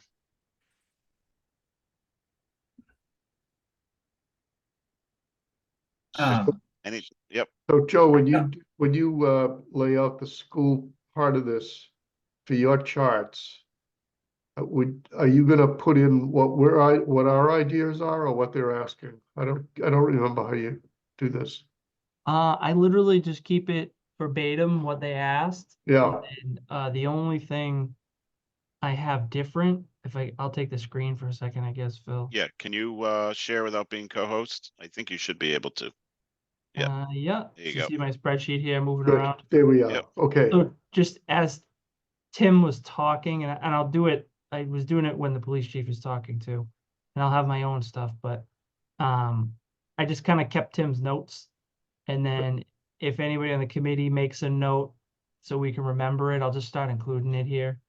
Yep. So Joe, when you lay out the school part of this for your charts, are you gonna put in what our ideas are or what they're asking? I don't remember how you do this. I literally just keep it verbatim what they asked. Yeah, And the only thing I have different, I'll take the screen for a second, I guess, Phil. Yeah. Can you share without being co-host? I think you should be able to. Yeah. Yeah. There you So go. see my spreadsheet here moving good. around. There we are. Yep. Okay. So just as Tim was talking, and I'll do it, I was doing it when the police chief was talking too, and I'll have my own stuff, but I just kind of kept Tim's notes. And then if anybody on the committee makes a note so we can remember it, I'll just start including it here.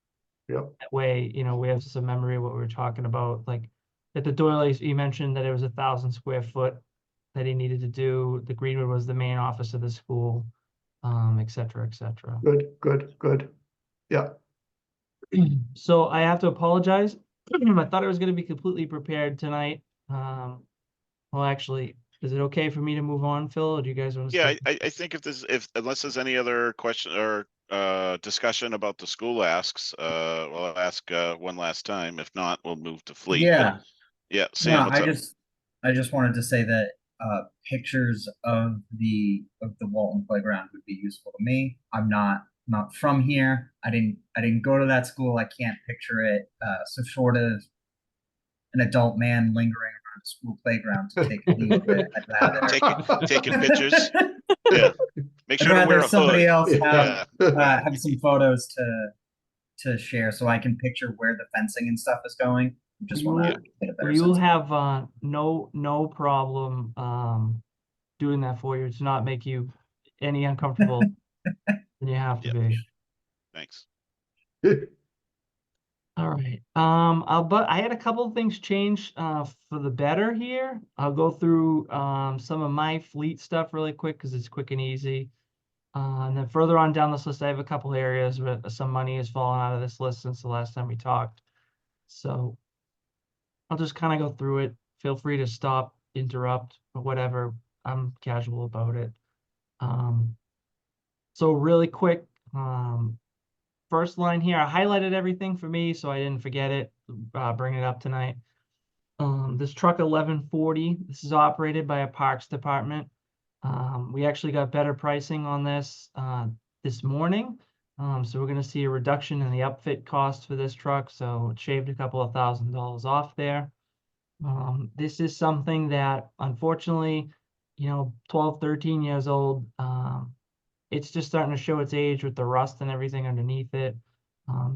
Yep. That way, we have some memory of what we were talking about. Like at the doilies, he mentioned that it was 1,000 square foot that he needed to do. The Greenwood was the main office of the school, et cetera, et cetera. Good. Yeah. So I have to apologize. I thought I was going to be completely prepared tonight. Well, actually, is it okay for me to move on, Phil? Or do you guys want to? Yeah, I think unless there's any other question or discussion about the school asks, we'll ask one last time. If not, we'll move to fleet. Yeah. But, yeah, Sam, No, what's up? I just wanted to say that pictures of the Walton playground would be useful to me. I'm not from here. I didn't go to that school. I can't picture it. So short of an adult man lingering around a school playground to take a leave of it, I'd rather Taking pictures. Yeah, make I'd sure to wear rather a somebody hood. else Yeah, have some photos to share so I can picture where the fencing and stuff is going. Just want to get a better We will sense. have no problem doing that for you. To not make you any uncomfortable than you have to Yep. be. thanks. All right. But I had a couple of things change for the better here. I'll go through some of my fleet stuff really quick because it's quick and easy. And then further on down this list, I have a couple areas where some money has fallen out of this list since the last time we talked. So I'll just kind of go through it. Feel free to stop, interrupt, or whatever. I'm casual about it. So really quick, first line here, I highlighted everything for me, so I didn't forget it, bring it up tonight. This truck 1140, this is operated by a parks department. We actually got better pricing on this morning. So we're going to see a reduction in the upfit cost for this truck. So it shaved a couple of $1,000s off there. This is something that unfortunately, 12, 13 years old, it's just starting to show its age with the rust and everything underneath it.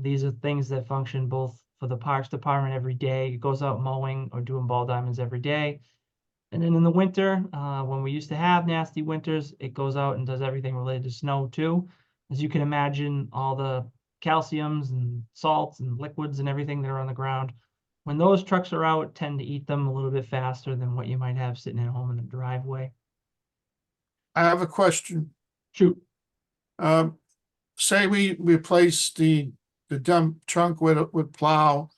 These are things that function both for the Parks Department every day. It goes out mowing or doing ball diamonds every day. And then in the winter, when we used to have nasty winters, it goes out and does everything related to snow too. As you can imagine, all the calciums and salts and liquids and everything that are on the ground, when those trucks are out, tend to eat them a little bit faster than what you might have sitting at home in the driveway. I have a question. Shoot. Say we replace the dump trunk with plow.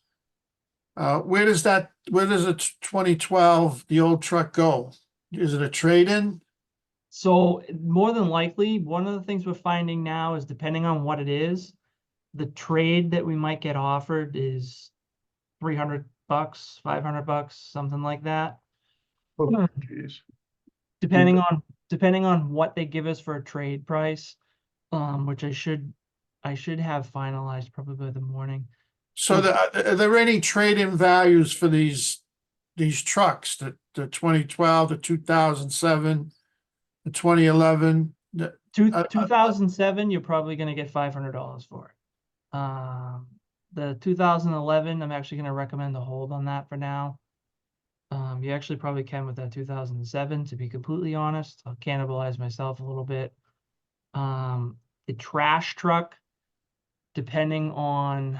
Where does the 2012, the old truck go? Is it a trade-in? So more than likely, one of the things we're finding now is depending on what it is, the trade that we might get offered is $300, $500, something like that. Oh, geez. Depending on what they give us for a trade price, which I should have finalized probably by the morning. So are there any trade-in values for these trucks, the 2012, the 2007, the 2011? 2007, you're probably going to get $500 for it. The 2011, I'm actually going to recommend a hold on that for now. You actually probably can with that 2007, to be completely honest. I'll cannibalize myself a little bit. The trash truck, depending on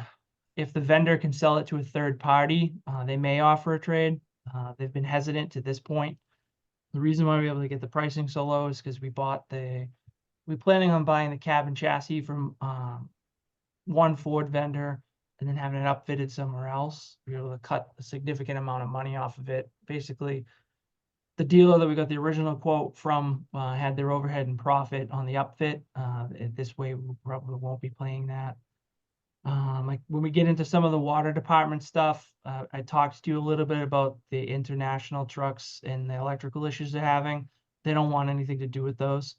if the vendor can sell it to a third party, they may offer a trade. They've been hesitant to this point. The reason why we're able to get the pricing so low is because we're planning on buying the cab and chassis from one Ford vendor and then having it upfitted somewhere else. We're able to cut a significant amount of money off of it. Basically, the dealer that we got the original quote from had their overhead and profit on the upfit. This way, we probably won't be paying that. Like when we get into some of the water department stuff, I talked to you a little bit about the international trucks and the electrical issues they're having. They don't want anything to do with those.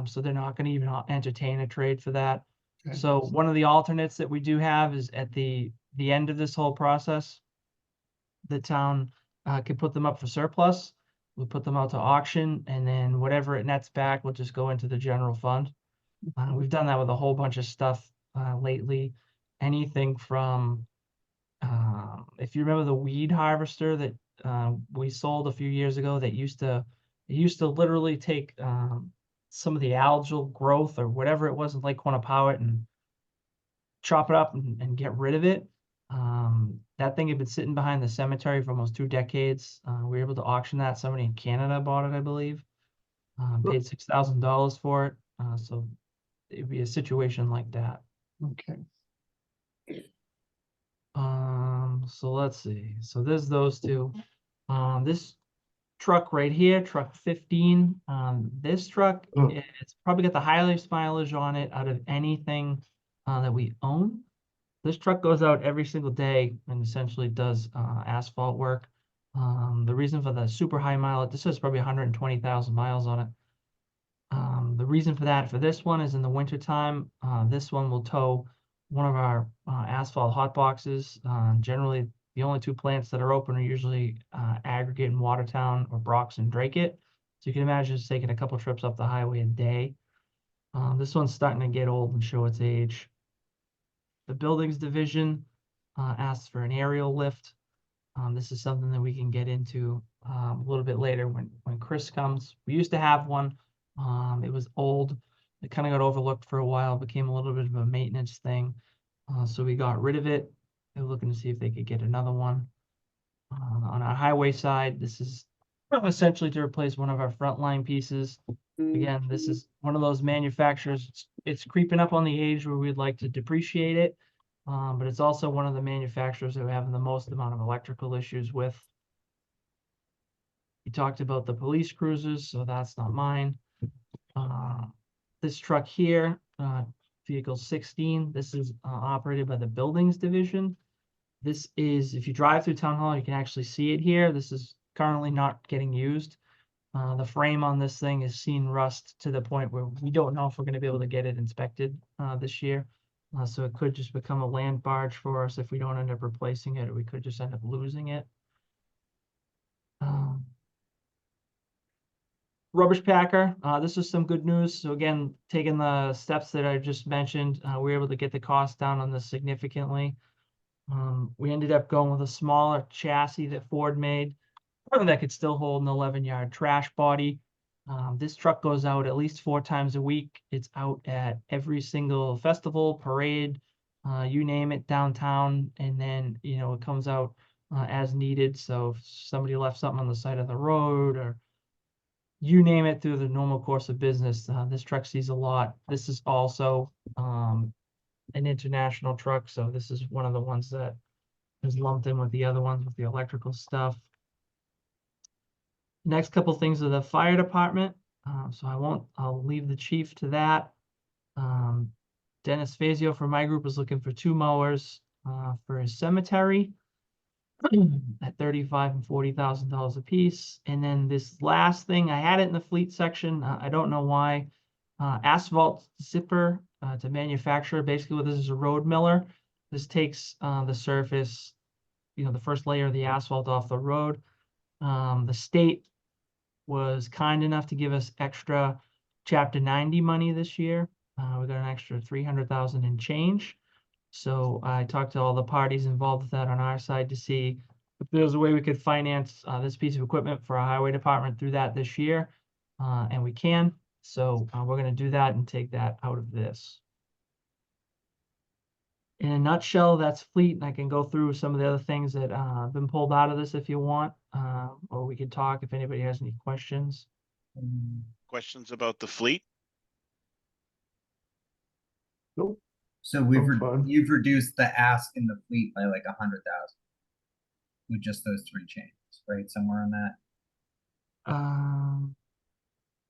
So they're not going to even entertain a trade for that. Okay. So one of the alternates that we do have is at the end of this whole process, the town can put them up for surplus. We'll put them out to auction, and then whatever it nets back will just go into the general fund. We've done that with a whole bunch of stuff lately. Anything from, if you remember the weed harvester that we sold a few years ago, that used to literally take some of the algal growth or whatever it was in Lake Quannapowitt and chop it up and get rid of it. That thing had been sitting behind the cemetery for almost 2 decades. We were able to auction that. Somebody in Canada bought it, I believe. Paid $6,000 for it. So it'd be a situation like that. Okay. So let's see. So there's those two. This truck right here, truck 15. This truck, it's probably got the highest mileage on it out of anything that we own. This truck goes out every single day and essentially does asphalt work. The reason for the super high mileage, this has probably 120,000 miles on it. The reason for that, for this one, is in the wintertime, this one will tow one of our asphalt hot boxes. Generally, the only 2 plants that are open are usually Aggregate in Watertown or Brox and Drakeit. So you can imagine it's taking a couple trips up the highway a day. This one's starting to get old and show its age. The buildings division asks for an aerial lift. This is something that we can get into a little bit later when Chris comes. We used to have one. It was old. It kind of got overlooked for a while, became a little bit of a maintenance thing. So we got rid of it. They're looking to see if they could get another one. On our highway side, this is essentially to replace one of our frontline pieces. Again, this is one of those manufacturers. It's creeping up on the age where we'd like to depreciate it. But it's also one of the manufacturers that we're having the most amount of electrical issues with. You talked about the police cruisers, so that's not mine. This truck here, vehicle 16, this is operated by the buildings division. This is, if you drive through town hall, you can actually see it here. This is currently not getting used. The frame on this thing is seen rust to the point where we don't know if we're going to be able to get it inspected this year. So it could just become a land barge for us if we don't end up replacing it, or we could just end up losing it. rubbish packer, this is some good news. So again, taking the steps that I just mentioned, we were able to get the cost down on this significantly. We ended up going with a smaller chassis that Ford made that could still hold an 11-yard trash body. This truck goes out at least 4 times a week. It's out at every single festival, parade, you name it, downtown. And then, you know, it comes out as needed. So if somebody left something on the side of the road or you name it through the normal course of business, this truck sees a lot. This is also an international truck. So this is one of the ones that is lumped in with the other ones with the electrical stuff. Next couple things are the fire department. I'll leave the chief to that. Dennis Fazio from my group is looking for 2 mowers for his cemetery at $35,000 and $40,000 a piece. And then this last thing, I had it in the fleet section. I don't know why. Asphalt zipper to manufacture. Basically what this is, a road miller. This takes the surface, you know, the first layer of the asphalt off the road. The state was kind enough to give us extra Chapter 90 money this year. We got an extra 300,000 and change. So I talked to all the parties involved with that on our side to see if there's a way we could finance this piece of equipment for our highway department through that this year. And we can. So we're going to do that and take that out of this. In a nutshell, that's fleet. And I can go through some of the other things that have been pulled out of this if you want, or we can talk if anybody has any questions. Questions about the fleet? Nope. So I'm fine. you've reduced the ask in the fleet by like 100,000 with just those 3 changes, right? Somewhere in that. Um,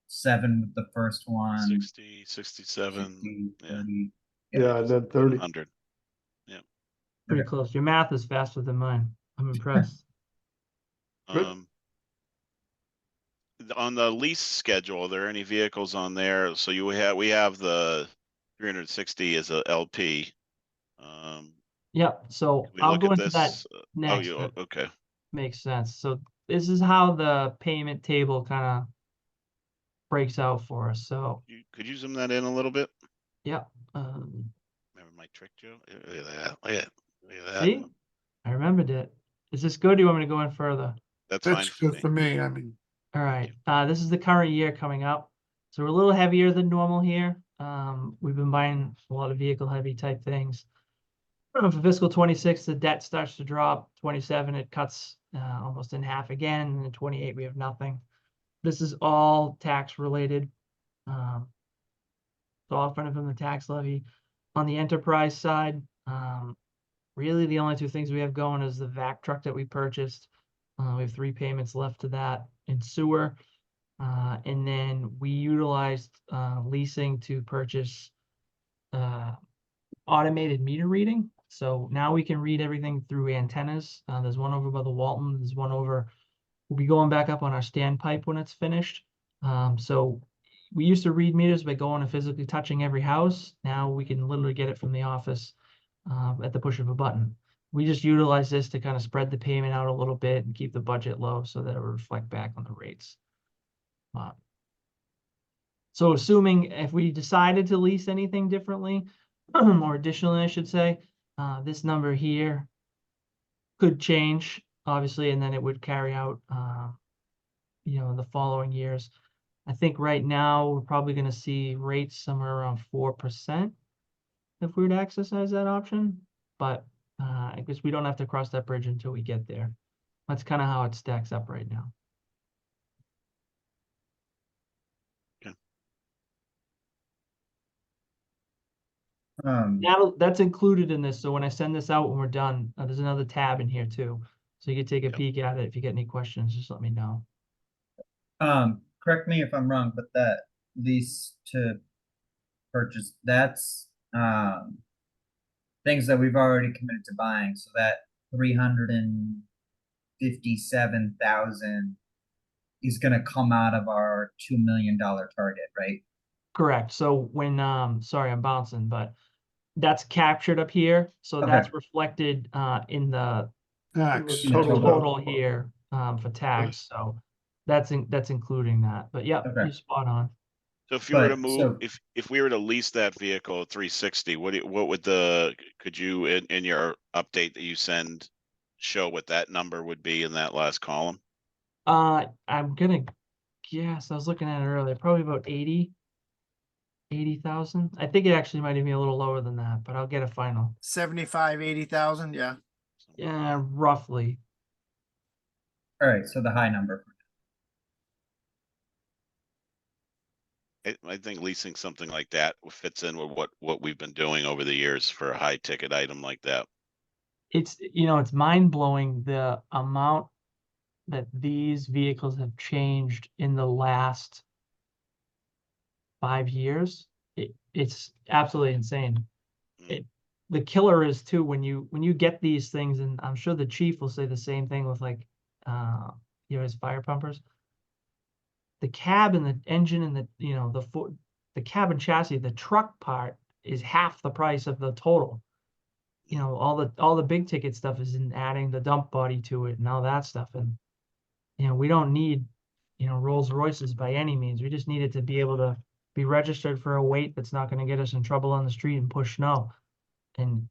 7 with the first one. 60, 67, 60, yeah. 30. Yeah, and then 30. 100. pretty Okay. close. Your math is faster than mine. I'm impressed. Good. On the lease schedule, are there any vehicles on there? So we have the 360 as a LP. Yep. So Can we I'll look go at into that this? Oh, next. you, That okay. makes sense. So this is how the payment table kind of breaks out for us. So Could you zoom that in a little bit? yep. Remember my trick, Joe? Look at that. Look at that. See, I remembered it. Is this good? Do you want me to go in further? That's fine That's for good me. for me. I mean, All right. This is the current year coming up. So we're a little heavier than normal here. We've been buying a lot of vehicle heavy type things. For fiscal 26, the debt starts to drop. 27, it cuts almost in half again. And in 28, we have nothing. This is all tax related. It's all funded from the tax levy. On the enterprise side, really the only 2 things we have going is the vac truck that we purchased. We have 3 payments left to that in sewer. And then we utilized leasing to purchase automated meter reading. So now we can read everything through antennas. There's one over by the Walton. There's one over, we'll be going back up on our standpipe when it's finished. So we used to read meters by going and physically touching every house. Now we can literally get it from the office at the push of a button. We just utilize this to kind of spread the payment out a little bit and keep the budget low so that it will reflect back on the rates. So assuming if we decided to lease anything differently, or additionally, I should say, this number here could change, obviously, and then it would carry out, you know, in the following years. I think right now we're probably going to see rates somewhere around 4% if we were to exercise that option. But I guess we don't have to cross that bridge until we get there. That's kind of how it stacks up right now. That's included in this. So when I send this out when we're done, there's another tab in here too. So you can take a peek at it. If you get any questions, just let me know. Correct me if I'm wrong, but that lease to purchase, that's things that we've already committed to buying. So that 357,000 is going to come out of our $2 million target, right? Correct. So when sorry, I'm bouncing, but that's captured up here. So that's reflected in the tax. In the total. total here for tax. So That's including that, but yeah, Okay. you're spot on. So if you were to But move, so if we were to lease that vehicle at 360, what would could you in your update that you send show what that number would be in that last column? I'm gonna guess, I was looking at it earlier, probably about 80,000. I think it actually might even be a little lower than that, but I'll get a final. 75, 80,000, yeah. Yeah, roughly. all right, so the high number. I think leasing something like that fits in with what we've been doing over the years for a high ticket item like that. It's, it's mind blowing the amount that these vehicles have changed in the last 5 years. It's absolutely insane. The killer is too when you get these things, and I'm sure the chief will say the same thing with like his fire pumpers. The cab and the engine and the cab and chassis, the truck part is half the price of the total. All the big ticket stuff is in adding the dump body to it and all that stuff. And we don't need Rolls Royces by any means. We just need it to be able to be registered for a weight that's not going to get us in trouble on the street and push snow. And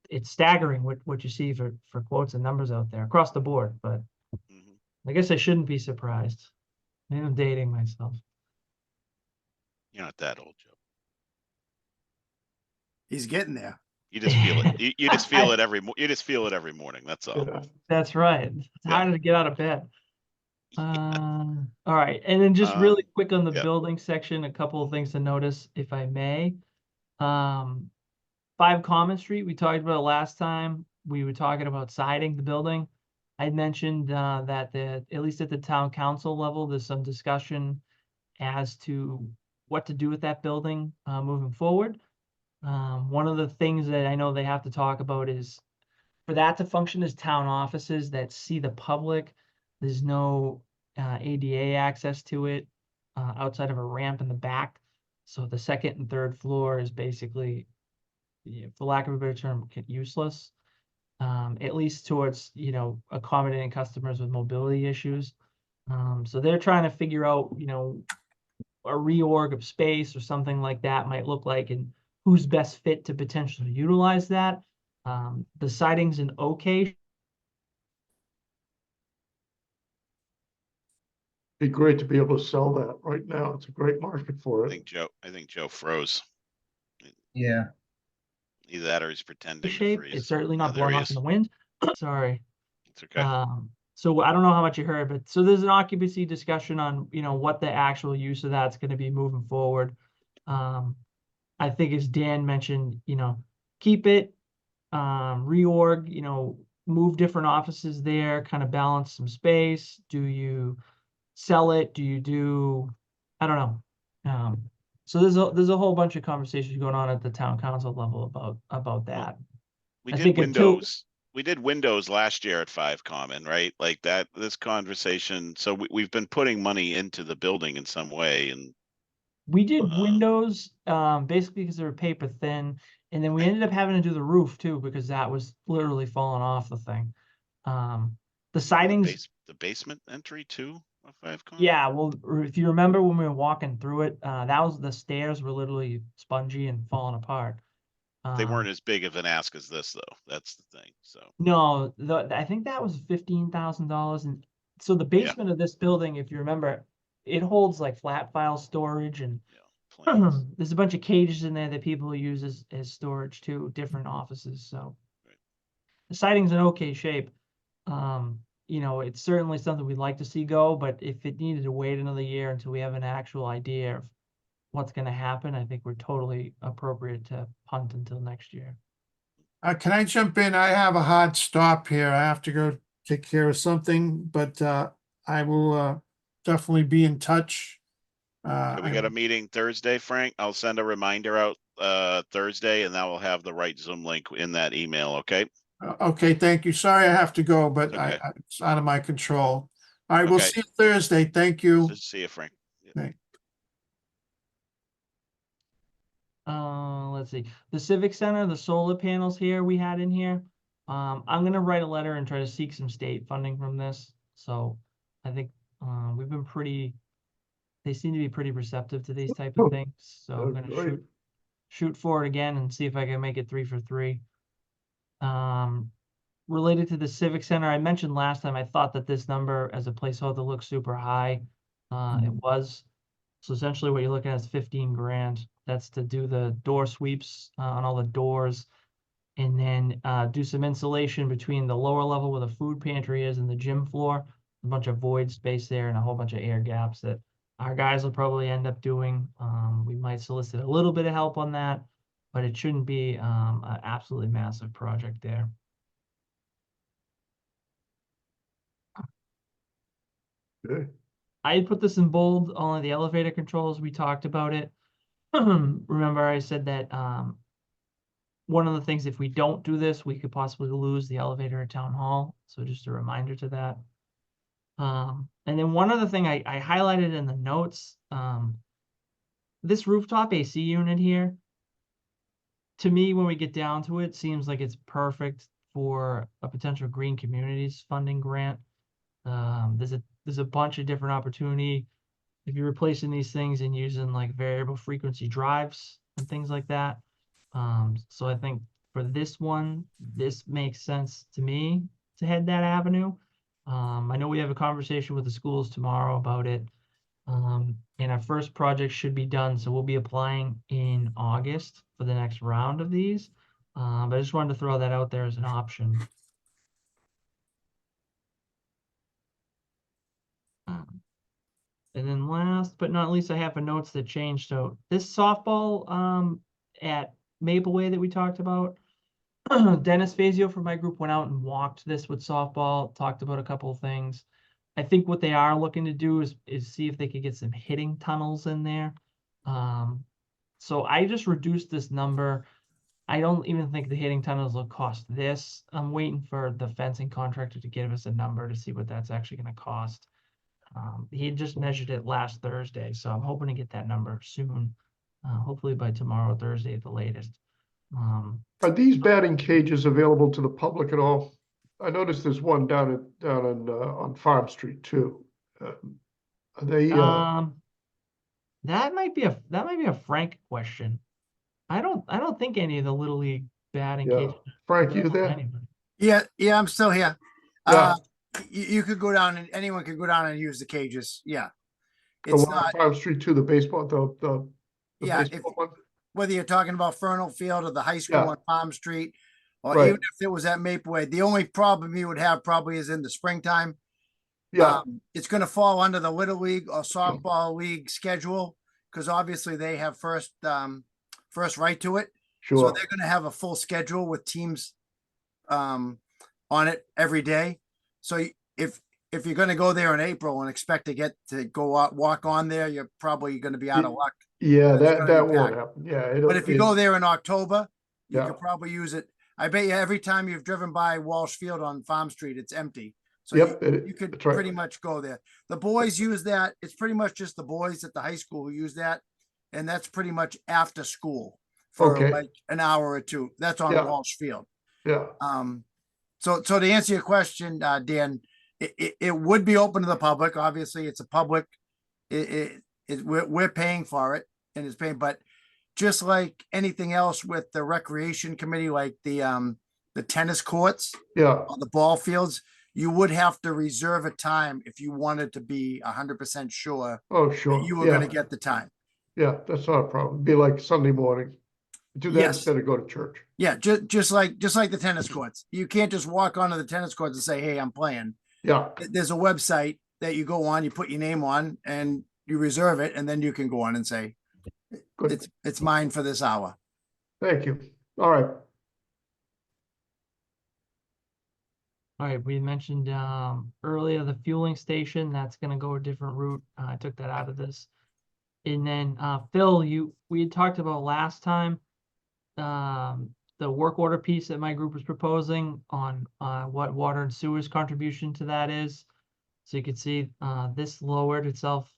it's staggering what you see for quotes and numbers out there across the board. But Mhm. I guess I shouldn't be surprised. Maybe I'm dating myself. You're not that old, Joe. He's getting there. You just feel it. You just feel it you just feel it every morning. That's all. Yeah. That's right. It's Yeah. harder to get out of bed. All right. And then just really quick on the yeah. building section, a couple of things to notice, if I may. 5 Common Street, we talked about it last time. We were talking about siding the building. I mentioned that at least at the town council level, there's some discussion as to what to do with that building moving forward. One of the things that I know they have to talk about is for that to function as town offices that see the public, there's no ADA access to it outside of a ramp in the back. So the second and third floor is basically, for lack of a better term, useless, at least towards, accommodating customers with mobility issues. So they're trying to figure out, a reorg of space or something like that might look like, and who's best fit to potentially utilize that. The siding's in okay. Be great to be able to sell that right now. It's a great market for I it. think Joe froze. Yeah. Either that or he's pretending to shape. freeze. It's certainly Oh, not there blowing he off in is. the wind. Sorry. It's okay. So I don't know how much you heard, but so there's an occupancy discussion on, what the actual use of that's going to be moving forward. I think as Dan mentioned, keep it, reorg, move different offices there, kind of balance some space. Do you sell it? I don't know. So there's a whole bunch of conversations going on at the town council level about that. We I did think until- Windows. We did Windows last year at 5 Common, right? Like that, this conversation. So we've been putting money into the building in some way, and We did windows, basically because they were paper thin, and then we ended up having to do the roof too, because that was literally falling off the thing. The sidings, the basement entry too of 5 Common. yeah, well, if you remember when we were walking through it, the stairs were literally spongy and falling apart. They weren't as big of an ask as this, though. That's the thing. So No, I think that was $15,000, and so the basement of this building, if you remember, it holds like flat file storage, and plans. there's a bunch of cages in there that people use as storage too, different offices. So Right. the siding's in okay shape. It's certainly something we'd like to see go, but if it needed to wait another year until we have an actual idea of what's going to happen, I think we're totally appropriate to punt until next year. Can I jump in? I have a hard stop here. I have to go take care of something, but I will definitely be in touch. Okay, we got a meeting Thursday, Frank. I'll send a reminder out Thursday, and that will have the right Zoom link in that email. Okay. Okay, thank you. Sorry, I have to go, but Okay. it's out of my control. All right, we'll Okay. see you Thursday. Thank you. See you, Frank. Let's see, the Civic Center, the solar panels here we had in here. I'm gonna write a letter and try to seek some state funding from this. So I think We've been they seem to be pretty receptive to these type of things. So I'm gonna Great. shoot for it again and see if I can make it 3 for 3. Related to the Civic Center, I mentioned last time, I thought that this number as a placeholder looked super high. It was. So essentially what you're looking at is 15 grand. That's to do the door sweeps on all the doors, and then do some insulation between the lower level where the food pantry is and the gym floor. A bunch of void space there and a whole bunch of air gaps that our guys will probably end up doing. We might solicit a little bit of help on that, but it shouldn't be an absolutely massive project there. Okay. I had put this in bold, only the elevator controls, we talked about it. Remember I said that one of the things, if we don't do this, we could possibly lose the elevator at Town Hall. So just a reminder to that. And then one other thing I highlighted in the notes, this rooftop AC unit here, to me, when we get down to it, seems like it's perfect for a potential green communities funding grant. There's a bunch of different opportunity if you're replacing these things and using like variable frequency drives and things like that. So I think for this one, this makes sense to me to head that avenue. I know we have a conversation with the schools tomorrow about it. And our first project should be done. So we'll be applying in August for the next round of these. But I just wanted to throw that out there as an option. And then last but not least, I have a notes that changed. So this softball at Maple Way that we talked about, Dennis Fazio from my group went out and walked this with softball, talked about a couple of things. I think what they are looking to do is see if they could get some hitting tunnels in there. So I just reduced this number. I don't even think the hitting tunnels will cost this. I'm waiting for the fencing contractor to give us a number to see what that's actually going to cost. He just measured it last Thursday, so I'm hoping to get that number soon. Hopefully by tomorrow, Thursday at the latest. Are these batting cages available to the public at all? I noticed there's one down on Farm Street too. Are they? That might be a Frank question. I don't think any of the Little League batting Yeah. cages. Frank, are you available to there? anybody. Yeah, I'm still here. Yeah. You could go down and anyone could go down and use the cages. Yeah. The It's one on not, Farm Street too, the baseball, the yeah, baseball one. whether you're talking about Fernal Field or the high school Yeah. on Palm Street, or Right. even if it was at Maple Way, the only problem you would have probably is in the springtime. Yeah, It's going to fall under the Little League or Softball League schedule because obviously they have first right to it. So sure. they're going to have a full schedule with teams on it every day. So if you're going to go there in April and expect to get to go out, walk on there, you're probably going to be out of luck. Yeah, It's gonna that be won't packed. happen. Yeah. But if you go there in October, you Yeah. could probably use it. I bet you every time you've driven by Walsh Field on Farm Street, it's empty. So Yep, you could that's right. pretty much go there. The boys use that. It's pretty much just the boys at the high school who use that. And that's pretty much after school for Okay. like an hour or two. That's on Yeah. Walsh Field. Yeah, So to answer your question, Dan, it would be open to the public. Obviously, it's a public. We're paying for it, and it's paying. But just like anything else with the recreation committee, like the tennis courts, yeah. on the ball fields, you would have to reserve a time if you wanted to be 100% sure Oh, that sure. you were Yeah, going to get the time. yeah, that's not a problem. Be like Sunday morning. Do that Yes. instead of go to church. Yeah, just like the tennis courts. You can't just walk onto the tennis courts and say, "Hey, I'm playing." Yeah, There's a website that you go on, you put your name on, and you reserve it, and then you can go on and say, good. "It's mine for this hour." Thank you. All right. All right, we mentioned earlier the fueling station. That's going to go a different route. I took that out of this. And then Phil, we had talked about last time the work order piece that my group was proposing on what water and sewers contribution to that is. So you can see this lowered itself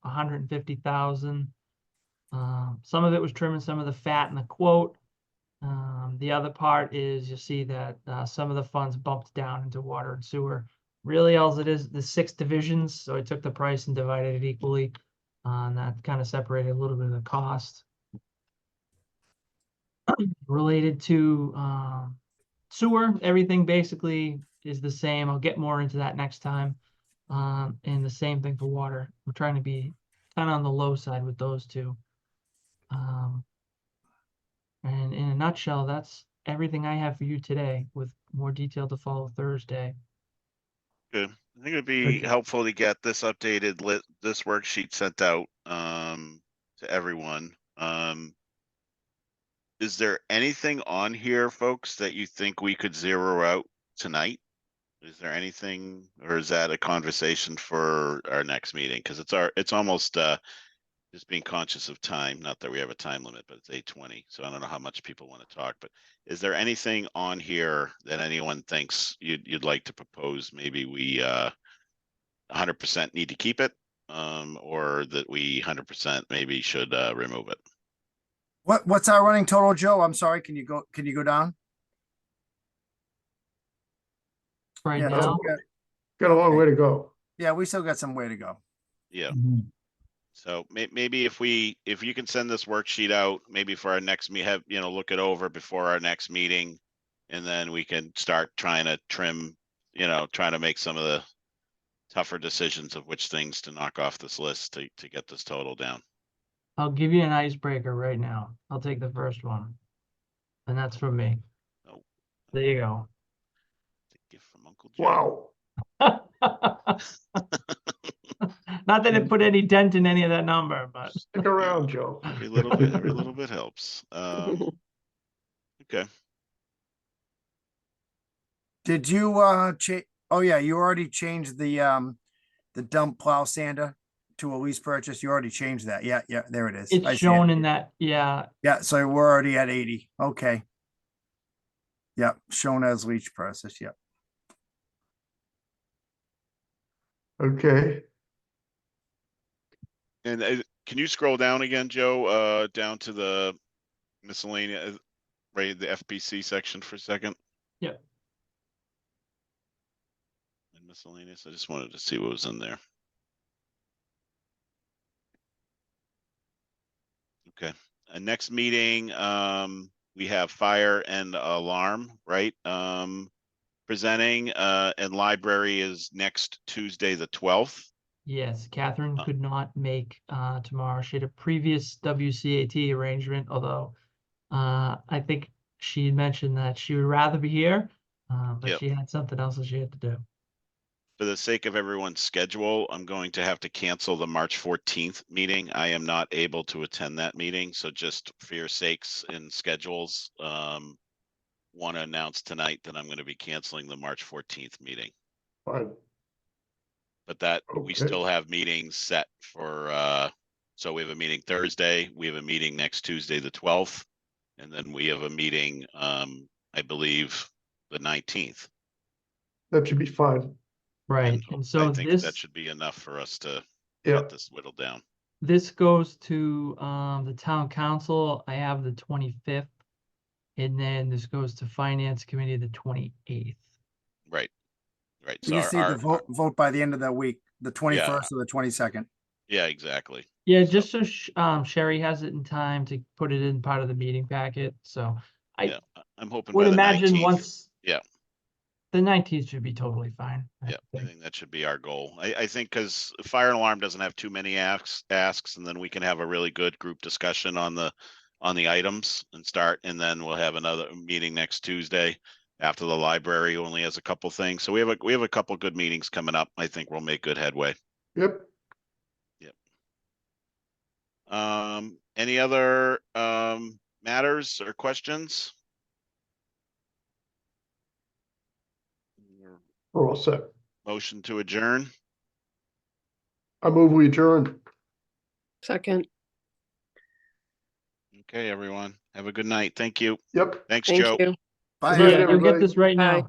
150,000. Some of it was trimming some of the fat in the quote. The other part is you'll see that some of the funds bumped down into water and sewer really all it is, the 6 divisions, so I took the price and divided it equally. And that kind of separated a little bit of the cost. Related to sewer, everything basically is the same. I'll get more into that next time. And the same thing for water. We're trying to be kind of on the low side with those two. And in a nutshell, that's everything I have for you today, with more detail to follow Thursday. Good. I think it'd be Okay. helpful to get this updated this worksheet sent out to everyone. Is there anything on here, folks, that you think we could zero out tonight? Is there anything, or is that a conversation for our next meeting? Because it's almost just being conscious of time. Not that we have a time limit, but it's 8:20, so I don't know how much people want to talk. But is there anything on here that anyone thinks you'd like to propose? Maybe we 100% need to keep it, or that we 100% maybe should remove it. What's our running total, Joe? I'm sorry. Can you go down? Right Yeah, now, Got a long way to go. Yeah, we still got some way to go. Yeah. Mm-hmm. So maybe if you can send this worksheet out, maybe for our next look it over before our next meeting, and then we can start trying to trim, trying to make some of the tougher decisions of which things to knock off this list to get this total down. I'll give you an icebreaker right now. I'll take the first one. And that's from me. Oh. There you go. It's a gift from Uncle Joe. Wow. Not that it put any dent in any of that number, but Stick around, Joe. Every little bit helps. Okay. Did you oh yeah, you already changed the dump plow sander to a lease purchase. You already changed that. Yeah, there it is. I it's see it. shown in that, yeah. Yeah, so we're already at 80. Okay. Yep, shown as lease purchase. Yep. Okay. And can you scroll down again, Joe, down to the miscellaneous, right, the FPC section for a second? Yep. And miscellaneous, I just wanted to see what was in there. Okay. Next meeting, we have fire and alarm, right? Presenting, and library is next Tuesday, the 12th. Yes, Catherine could not make tomorrow. She had a previous WCAT arrangement, although I think she had mentioned that she would rather be here, but Yep. she had something else that she had to do. For the sake of everyone's schedule, I'm going to have to cancel the March 14th meeting. I am not able to attend that meeting. So just for your sakes in schedules, want to announce tonight that I'm going to be canceling the March 14th meeting. Fine. But that we Okay. still have meetings set for, so we have a meeting Thursday, we have a meeting next Tuesday, the 12th, and then we have a meeting, I believe, the 19th. That should be fine. Right, and so I think that should be enough for us to Yeah. get this whittled down. this goes to the town council. I have the 25th, and then this goes to finance committee the 28th. Right. Right. We So just need to vote by the end of the week, the 21st or the 22nd. yeah, exactly. Yeah, just so Sherry has it in time to put it in part of the meeting packet. So Yeah, I'm hoping would by the imagine 19th. once. Yeah. The 19th should be totally fine. Yeah, I think that should be our goal. I think because fire and alarm doesn't have too many asks, and then we can have a really good group discussion on the items and start, and then we'll have another meeting next Tuesday after the library only has a couple things. So we have a couple good meetings coming up. I think we'll make good headway. Yep. Any other matters or questions? We're all set. Motion to adjourn. I move we adjourn. Second, Okay, everyone. Have a good night. Thank you. Yep. Thanks, thank Joe. you. Bye. Good night, Yeah, you'll get everybody. this right Bye. now.